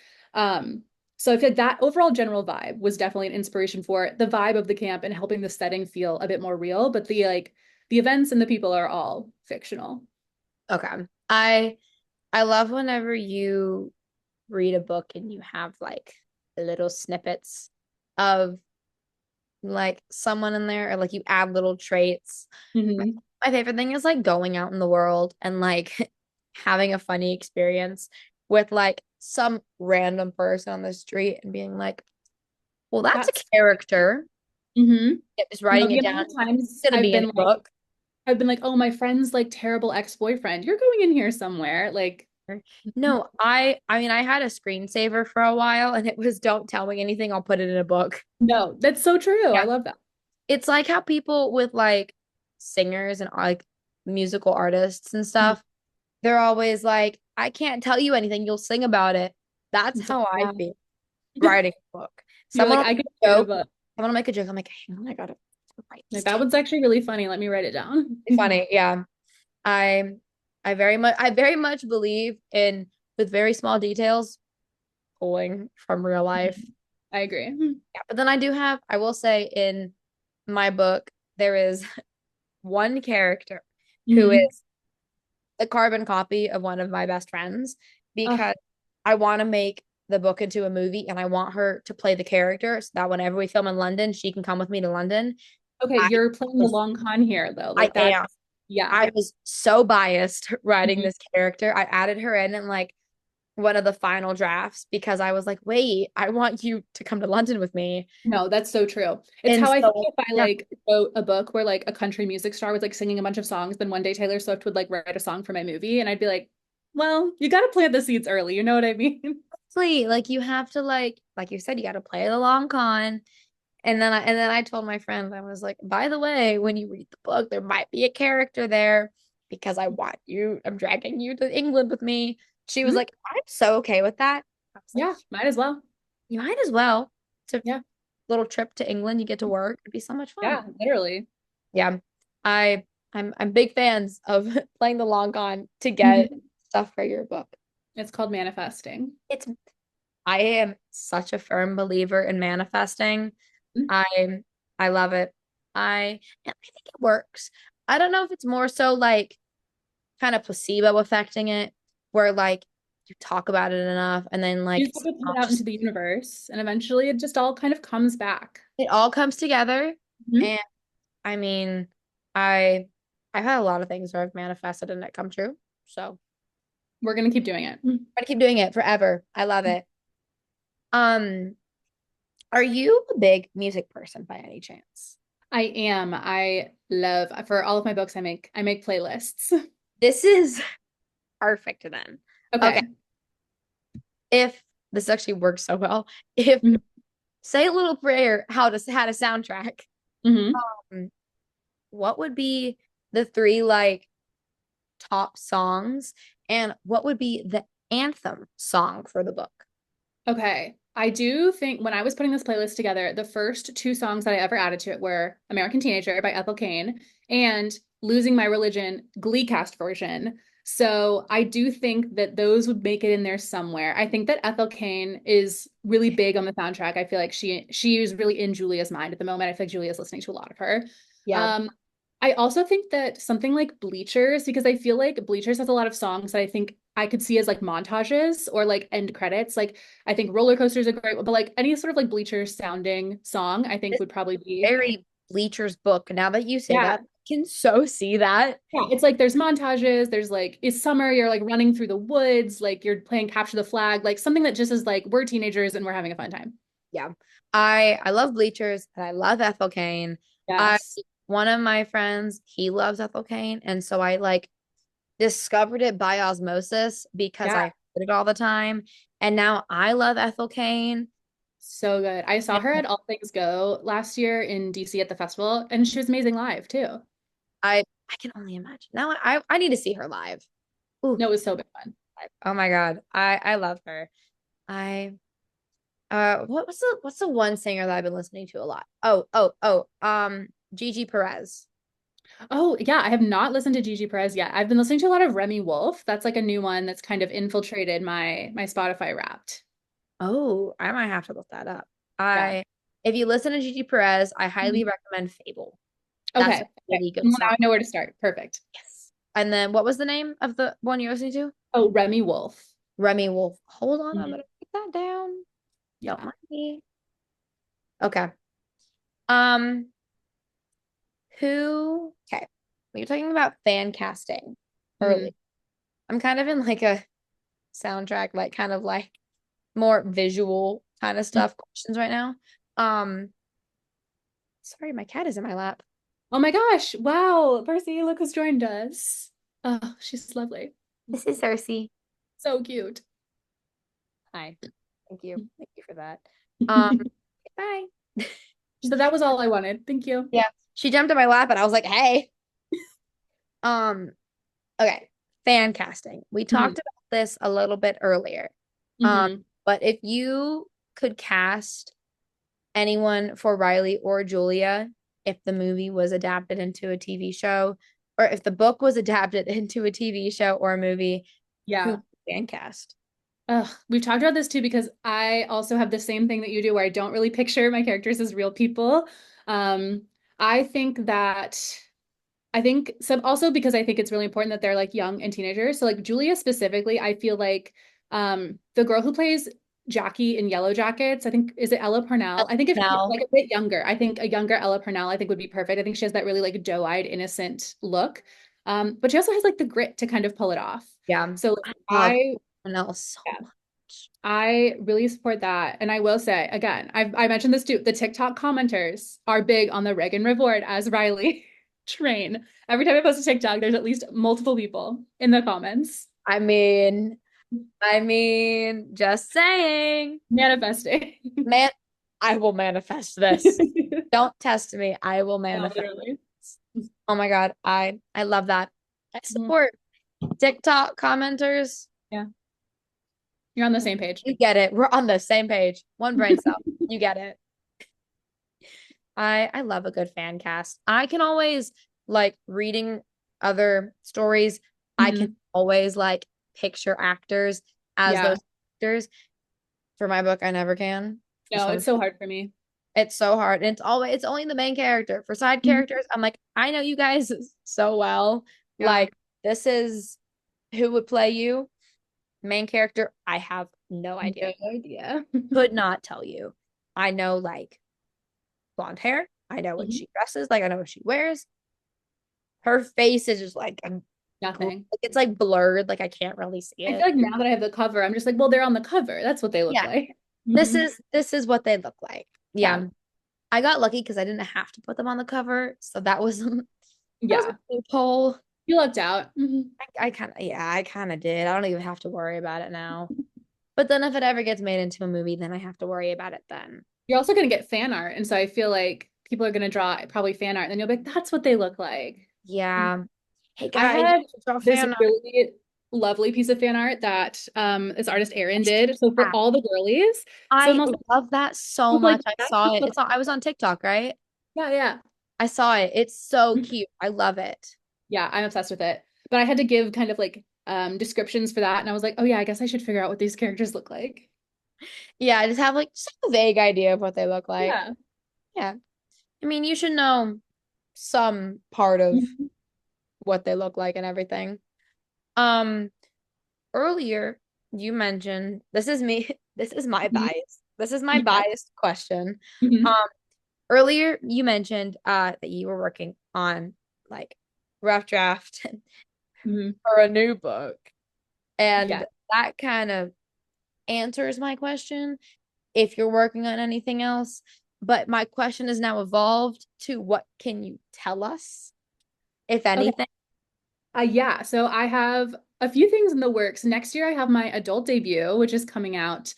So I feel like that overall general vibe was definitely an inspiration for the vibe of the camp and helping the setting feel a bit more real. But the events and the people are all fictional. Okay. I love whenever you read a book and you have like little snippets of like someone in there or like you add little traits. Mm-hmm. My favorite thing is like going out in the world and like having a funny experience with like some random person on the street and being like, well, that's a That's character. mm-hmm. Yeah, just No, writing the it amount down. of It's times gonna be in a book. I've been like, oh, my friend's like terrible ex-boyfriend. You're going in here somewhere. Like, No, I mean I had a screensaver for a while and it was don't tell me anything, I'll put it in a book. no, that's so true. I Yeah. love that. It's like how people with like singers and like musical artists and Mhm. stuff, they're always like, I can't tell you anything, you'll sing about it. That's It's like, how I yeah. feel writing a book. You're Someone like, will I could make a write a joke, book. someone will make a joke. I'm like, hang on, I gotta write Like this that down. one's actually really funny. Let me write it down. Funny, yeah. I I very much believe in with very small details pulling from real life. I agree. Yeah, but then I will say in my book, there is one character who Hmm. is a carbon copy of one of my best friends Oh, because I want to make the book into a movie and I want her to play the character so that whenever we film in London, she can come with me to London. okay. I You're playing the was, long con here, though. I Like that's, am. yeah. I was so biased writing Mhm. this character. I added her in like one of the final drafts because I was like, wait, I want you to come to London with me. No, that's so true. It's And how I think so, if I yeah, like wrote a book where like a country music star was like singing a bunch of songs, then one day Taylor Swift would like write a song for my movie, and I'd be like, well, you got to plant the seeds early. You know what I mean? please, like you have to like you said, you got to play the long con. And then I told my friend, I was like, by the way, when you read the book, there might be a character there because I'm dragging you to England with me. She was Mhm. like, I'm so okay with that. I was like, Yeah, might as well. you might as well. It's a Yeah, little trip to England. You get to work. It'd be so much fun. yeah, literally. Yeah. I I'm big fans of playing the long con to get Mhm. stuff for your book. It's called manifesting. It's I am such a firm believer in manifesting. Mhm. I I love it. I think it works. I don't know if it's more so like kind of placebo affecting it, where like you talk about it enough and then You like just have to put it out into just the universe, and eventually it just all kind of comes back. it all comes together. Mhm. And I mean, I I've had a lot of things where I've manifested and it come true. So We're gonna keep doing it. I'm gonna keep doing it forever. I love it. Um, are you a big music person by any chance? I am. I love for all of my books I make playlists. This is perfect then. Okay, Okay. if this actually works so well, if say a little prayer how to had a soundtrack, Mm-hmm. um, what would be the three like top songs, and what would be the anthem song for the book? Okay. I do think when I was putting this playlist together, the first two songs that I ever added to it were American Teenager by Ethel Cain and Losing My Religion Glee cast version. So I do think that those would make it in there somewhere. I think that Ethel Cain is really big on the soundtrack. I feel like she is really in Julia's mind at the moment. I feel like Julia's listening to a lot of her. Yeah, Um, I also think that something like Bleachers, because I feel like Bleachers has a lot of songs that I think I could see as like montages or like end credits. Like I think Roller Coaster is a great one, but like any sort of like Bleachers sounding song, I think it's would probably be, very Bleacher's book. Now that you say yeah, that, can so see that. Yeah, it's like there's montages, there's like it's summer, you're like running through the woods, like you're playing capture the flag, like something that just is like we're teenagers and we're having a fun time. Yeah. I love Bleachers and I love Ethel Kane. I Yes. One of my friends, he loves Ethel Kane, and so I like discovered it by osmosis because I Yeah, heard it all the time. And now I love Ethel Kane. so good. I saw her at All Things Go last year in DC at the festival, and she was amazing live too. I can only imagine. Now I need to see her live. Ooh, No, it was so big fun. oh my God. I love her. I what's the one singer that I've been listening to a lot? Gigi Perez. Oh, yeah, I have not listened to Gigi Perez yet. I've been listening to a lot of Remy Wolf. That's like a new one that's kind of infiltrated my Spotify Wrapped. Oh, I might have to look that up. Yeah. I If you listen to Gigi Perez, I highly Mhm. recommend Fable. That's Okay. a Okay. really good Well, now song. I know where to start. Perfect. Yes. And then what was the name of the one you're listening to? Oh, Remy Wolf. Remy Wolf. Hold on, I'm Mhm. gonna put that down. Don't Yeah. mind me. Okay. Um, okay. When you're talking about fan casting Mhm. early, I'm kind of in like a soundtrack, like kind of like more visual kind of stuff questions right now. Um, Sorry, my cat is in my lap. Oh my gosh. Wow. Percy, look who's joined us. Oh, she's lovely. This is Cersei. So cute. Hi. Thank you. Thank you for that. Um, Bye. So that was all I wanted. Thank you. Yeah. She jumped in my lap and I was like, hey. Um, okay. Fan casting. We Mhm. talked about this a little bit earlier. Um, Mhm. but if you could cast anyone for Riley or Julia, if the movie was adapted into a TV show, or if the book was adapted into a TV show or a movie, who Yeah. would you fan cast? Ugh, we've talked about this too because I also have the same thing that you do where I don't really picture my characters as real people. Um, I think that I think some also because I think it's really important that they're like young and teenagers. So like Julia specifically, I feel like the girl who plays Jackie in Yellow Jackets, I think is it Ella Purnell? I think if she's No. like a bit younger, I think a younger Ella Purnell I think would be perfect. I think she has that really like doe-eyed innocent look. But she also has like the grit to kind of pull it off. Yeah. So I love I Chanel so yeah, much. I really support that. And I will say, again, I mentioned this too. The TikTok commenters are big on the Raegan Revord as Riley train. Every time I post a TikTok, there's at least multiple people in the comments I mean, just saying. manifesting. Man, I will manifest this. Don't test me. I will No, manifest. literally. Oh my God. I love that. I Mhm. support TikTok commenters. Yeah, you're on the same page. You get it. We're on the same page. One brain cell. You get it. I love a good fan cast. I can always like reading other stories. I can Mhm. always like picture actors as Yeah, those actors. For my book, I never can. For no, some, it's so hard for me. it's so hard. And it's only the main character. For side Mhm. characters, I'm like, I know you guys so well. Yeah, Like, this is who would play you. Main character, I have no idea. no idea. Could not tell you. I know like blonde hair. I know what Mhm. she dresses, like I know what she wears. Her face is just like Nothing. it's like blurred, like I can't really see I feel it. like now that I have the cover, I'm just like, well, they're on the cover. That's what they look Yeah. like. This Mhm. is this is what they look like. Yeah, Yeah. I got lucky because I didn't have to put them on the cover. So that was that was yeah. a loophole. You lucked out. Mhm. I kind of yeah, I kind of did. I don't even have to worry about it now. But then if it ever gets made into a movie, then I have to worry about it then. You're also going to get fan art. And so I feel like people are going to draw probably fan art. And then you'll be like, that's what they look like. Yeah. Hey I guys, had draw this fan art. really lovely piece of fan art that this artist Erin did. So for all the girlies, so I most love that so was like, much. I that's saw what it. look I was on TikTok, right? yeah, yeah. I saw it. It's so cute. I love it. Yeah, I'm obsessed with it. But I had to give kind of like descriptions for that. And I was like, oh yeah, I guess I should figure out what these characters look like. Yeah, I just have like just a vague idea of what they look like. Yeah. Yeah. I mean, you should know some part of Mhm. what they look like and everything. Um, Earlier you mentioned this is me, this is my Mhm. bias. This is my Yeah. biased question. Mhm. Earlier you mentioned that you were working on like rough draft Mhm. for a new book. Yeah. And that kind of answers my question if you're working on anything else. But my question has now evolved to what can you tell us, if Okay. anything? Yeah, so I have a few things in the works. Next year, I have my adult debut, which is coming out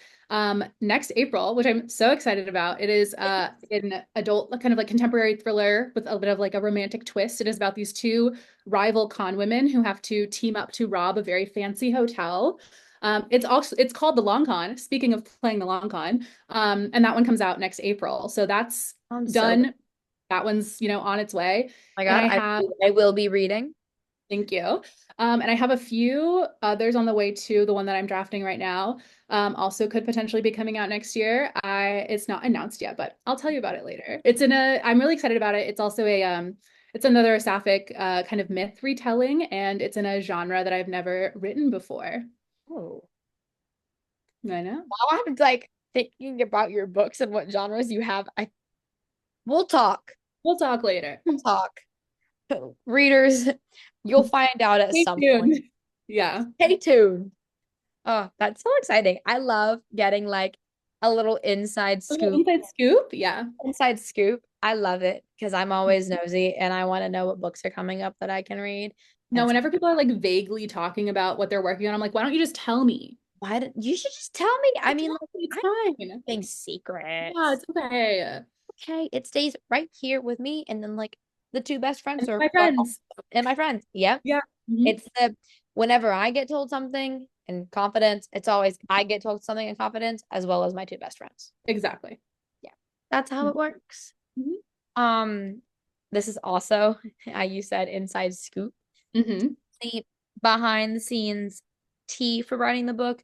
next April, which I'm so excited about. It is an adult, kind of like contemporary thriller with a bit of like a romantic twist. It is about these two rival con women who have to team up to rob a very fancy hotel. It's called The Long Con, speaking of playing the long con. And that one comes out next April. So that's I'm so good. done. That one's, on its way. Oh my And God, I have I will be reading. Thank you. And I have a few others on the way too. The one that I'm drafting right now also could potentially be coming out next year. It's not announced yet, but I'll tell you about it later. I'm really excited about it. It's also it's another sapphic kind of myth retelling, and it's in a genre that I've never written before. Oh. I know. Now I'm like thinking about your books and what genres you have. We'll talk. We'll talk later. We'll talk. Readers, you'll find out at Stay some point. tuned. Yeah. Stay tuned. Oh, that's so exciting. I love getting like a little A little inside scoop. Yeah. inside scoop. I love it because I'm always nosy and I want to know what books are coming up that I can read. No, And so, whenever people are like vaguely talking about what they're working on, I'm like, why don't you just tell me? why did you should just tell me? I mean, like, It's I'm fine. keeping Yeah, secrets. it's okay. Okay, it stays right here with me, and then like the two best friend And circle my friends. and my friends. Yep. Yeah. Mhm. It's the whenever I get told something in confidence, it's always I get told something in confidence as well as my two best friends. Exactly. Yeah. That's how it works. Mhm. Um, this is also, you said inside scoop. Mhm. The behind the scenes tea for writing the book,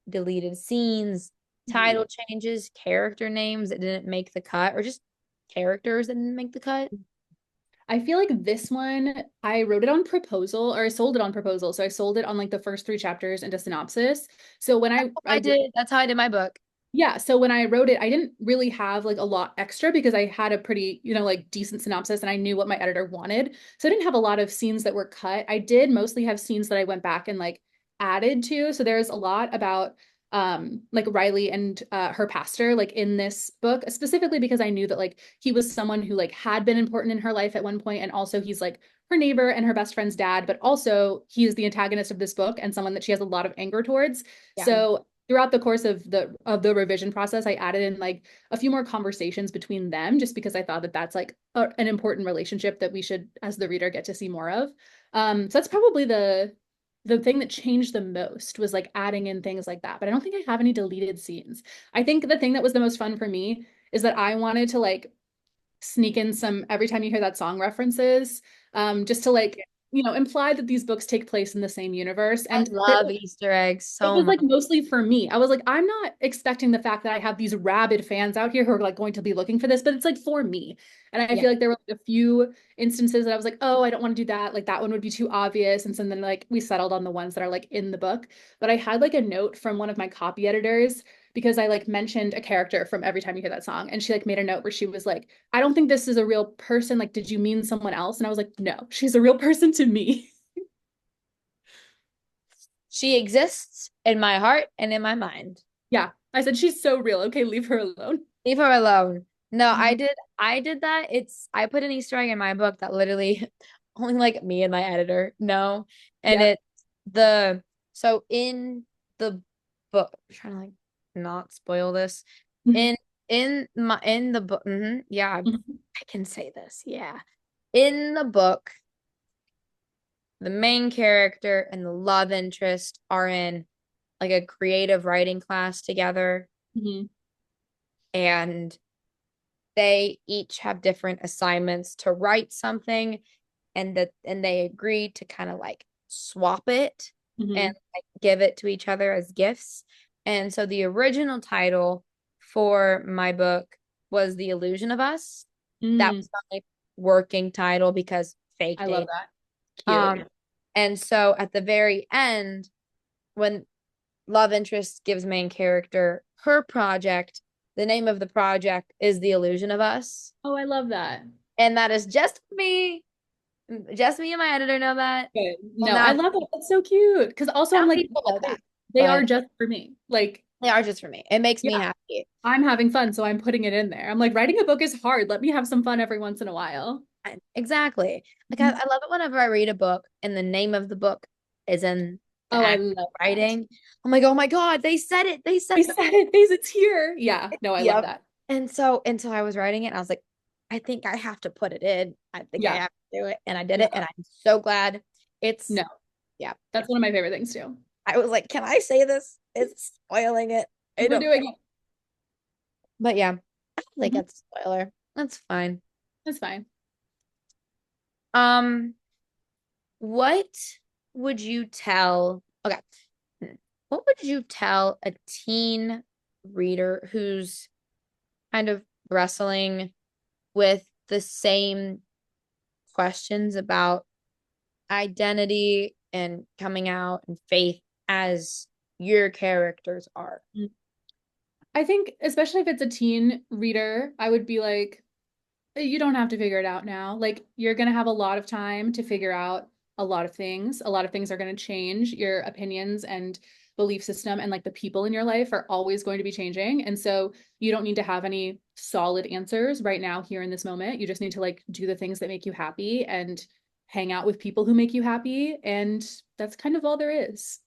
deleted scenes, title Mhm. changes, character names that didn't make the cut, or just characters that didn't make the cut. I feel like this one, I wrote it on proposal or I sold it on proposal. So I sold it on like the first three chapters into synopsis. So when I did. That's how I did my book. yeah, so when I wrote it, I didn't really have like a lot extra because I had a pretty, like decent synopsis and I knew what my editor wanted. So I didn't have a lot of scenes that were cut. I did mostly have scenes that I went back and like added to. So there's a lot about like Riley and her pastor like in this book, specifically because I knew that like he was someone who like had been important in her life at one point and also he's like her neighbor and her best friend's dad, but also he is the antagonist of this book and someone that she has a lot of anger towards. Yeah. So throughout the course of the revision process, I added in like a few more conversations between them, just because I thought that that's like an important relationship that we should, as the reader, get to see more of. So that's probably the thing that changed the most was like adding in things like that. But I don't think I have any deleted scenes. I think the thing that was the most fun for me is that I wanted to like sneak in some every time you hear that song references, just to like imply that these books take place in the same universe. I And there love Easter eggs it so was much. like mostly for me. I was like, I'm not expecting the fact that I have these rabid fans out here who are like going to be looking for this, but it's like for me. And I Yeah. feel like there were like a few instances that I was like, oh, I don't want to do that. Like that one would be too obvious. And so then like we settled on the ones that are like in the book. But I had like a note from one of my copy editors because I like mentioned a character from Every Time You Hear That Song. And she like made a note where she was like, I don't think this is a real person. Like, did you mean someone else? And I was like, no, she's a real person to me. She exists in my heart and in my mind. Yeah. I said, she's so real. Okay, leave her alone. Leave her alone. No, Mhm. I did that. I put an Easter egg in my book that literally only like me and my editor know. And Yep. it's the so in the book, I'm trying to like not spoil this. Mhm. In the book, yeah, Mhm. I can say this. Yeah. In the book, the main character and the love interest are in like a creative writing class together, Mhm. and they each have different assignments to write something, and they agreed to kind of like swap it and Mhm. like give it to each other as gifts. And so the original title for my book was The Illusion of Us. That Mm. was my working title because fake I love date. that. Cute. Um, and so at the very end, when love interest gives main character her project, the name of the project is The Illusion of Us. Oh, I love that. And that is just for me. Just me and my editor know that. Good. Well, No, I now, love it. That's so cute. Because also now I'm like, people know that, they are but just for me. Like, they are just for me. It makes yeah, me happy. I'm having fun, so I'm putting it in there. I'm like, writing a book is hard. Let me have some fun every once in a while. Exactly. Like Mhm. I love it whenever I read a book and the name of the book is in the Oh, I act love that. writing. I'm like, oh my God, they said it. They said They the said it, it's here. Yeah, no, I love yep. that. And so until I was writing it, I was like, I think I have to put it in. I think I Yeah, have to do it. And I did it. yeah. And I'm so glad it's No, yeah. that's one of my favorite things too. I was like, can I say this? It's spoiling it. I We're don't doing it. but yeah, I don't think Mhm. it's a spoiler. That's fine. That's fine. Um, what would you tell? Okay. What would you tell a teen reader who's kind of wrestling with the same questions about identity and coming out and faith as your characters are? I think, especially if it's a teen reader, I would be like, you don't have to figure it out now. Like, you're going to have a lot of time to figure out a lot of things. A lot of things are going to change. Your opinions and belief system and like the people in your life are always going to be changing. And so you don't need to have any solid answers right now, here in this moment. You just need to like do the things that make you happy and hang out with people who make you happy. And that's kind of all there is.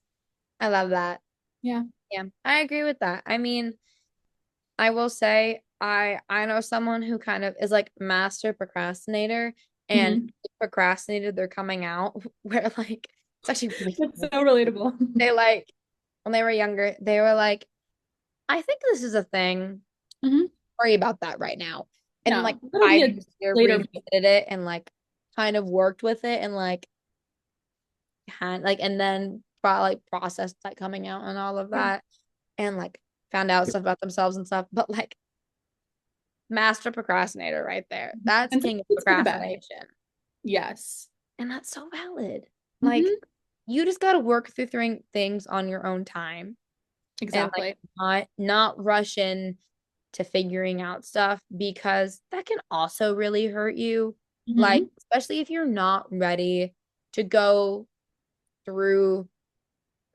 I love that. Yeah. Yeah, I agree with that. I mean, I will say I know someone who kind of is like master procrastinator and Mhm. procrastinated their coming out where like it's actually really That's so funny. relatable. They like when they were younger, they were like, I think this is a thing. Mhm. Worry about that right now. And like No, that'll be 5 a years later later. revisited it and like kind of worked with it and like had like and then like processed like coming out and all of Yeah. that and like found out stuff about themselves and stuff. But like master procrastinator right there. That's And king of it's for the best. procrastination. Yes. And that's so valid. Like Hmm. you just got to work through things on your own time and like Exactly. not rush in to figuring out stuff because that can also really hurt you. Like Hmm. especially if you're not ready to go through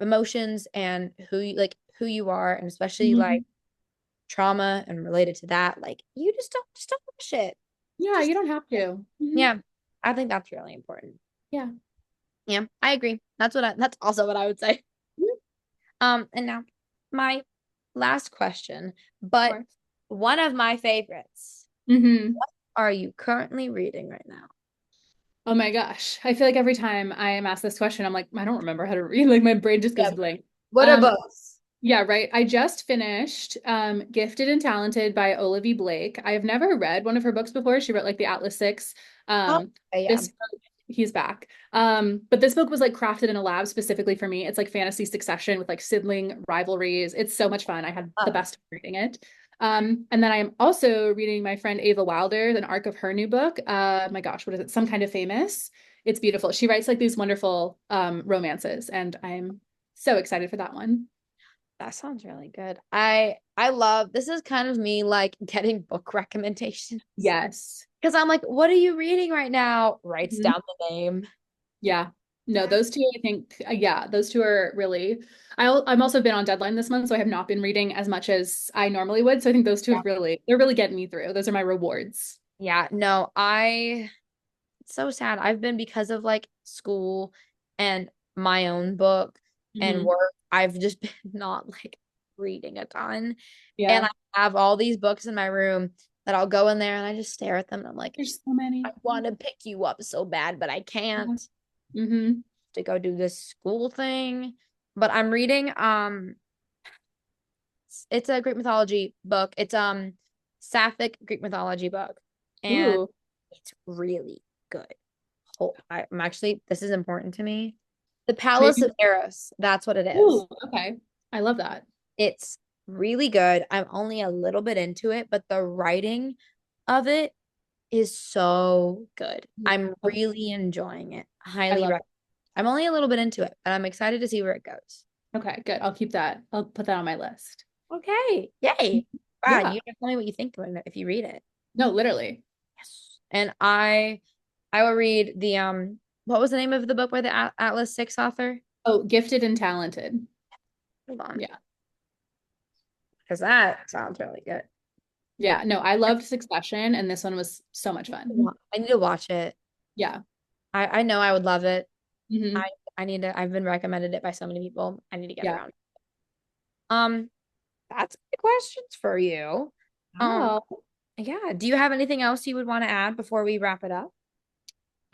emotions and who you are and especially like Hmm. trauma and related to that, like you just don't rush it. Yeah, Just you don't have to. Hmm. yeah, I think that's really important. Yeah. Yeah, I agree. That's also what I would say. Mhm. And now my last question, Of but course. one of my favorites. Hmm. What are you currently reading right now? Oh my gosh. I feel like every time I am asked this question, I'm like, I don't remember how to read. Like my brain just goes Yep. blank. What are Um, books? yeah, right. I just finished Gifted and Talented by Olivia Blake. I have never read one of her books before. She wrote like the Atlas Six. Oh, Um, okay, yeah. this he's back. But this book was like crafted in a lab specifically for me. It's like fantasy succession with like sibling rivalries. It's so much fun. I had the Oh, best time reading it. And then I am also reading my friend Ava Wilder, an arc of her new book. My gosh, what is it? Some Kind of Famous. It's beautiful. She writes like these wonderful romances, and I'm so excited for that one. that sounds really good. I love this is kind of me like getting book recommendations Yes. because I'm like, what are you reading right now? Writes Mhm. down the name. Yeah. No, That's those two, I think, yeah, those two are really. I'm also been on deadline this month, so I have not been reading as much as I normally would. So I think those two have really, they're really getting me through. Those are my rewards. yeah, no, it's so sad. I've been because of like school and my own book and Hmm. work, I've just been not like reading a ton. And Yeah. I have all these books in my room that I'll go in there and I just stare at them and I'm like, There's so many. I want to pick you up so bad, but I can't Mm-hmm. to go do this school thing. But I'm reading it's a Greek mythology book. It's sapphic Greek mythology book. And Ooh. it's really good. I'm actually this is important to me. The Palace Maybe. of Eros. That's what it is. Ooh. Okay. I love that. It's really good. I'm only a little bit into it, but the writing of it is so good. I'm Okay. really enjoying it. I Highly love recommend. I'm only a little bit into it, but I'm excited to see where it goes. it. Okay, good. I'll keep that. I'll put that on my list. Okay. Yay. Wow, Yeah. you can tell me what you think when if you read it. No, literally. Yes. And I I will read the what was the name of the book by the Atlas Six author? Oh, Gifted and Talented. Hold on, Yeah. because that sounds really good. Yeah. No, I loved Succession, and this one was so much fun. I need to watch it. Yeah. I know I would love it. Hmm. I need to. I've been recommended it by so many people. I need to get Yeah. around. Um, that's my questions for you. Um, Wow. yeah. Do you have anything else you would want to add before we wrap it up?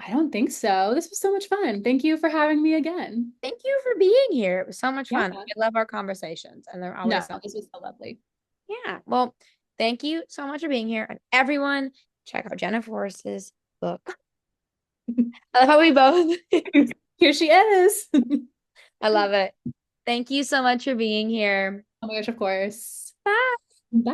I don't think so. This was so much fun. Thank you for having me again. Thank you for being here. It was so much Yeah. fun. I love our conversations, and they're always No, so. this was so lovely. Yeah. Well, thank you so much for being here, and everyone, check out Jenna Voris's book. I love how we both. Here she is. I love it. Thank you so much for being here. Oh my gosh, of course. Bye. Bye.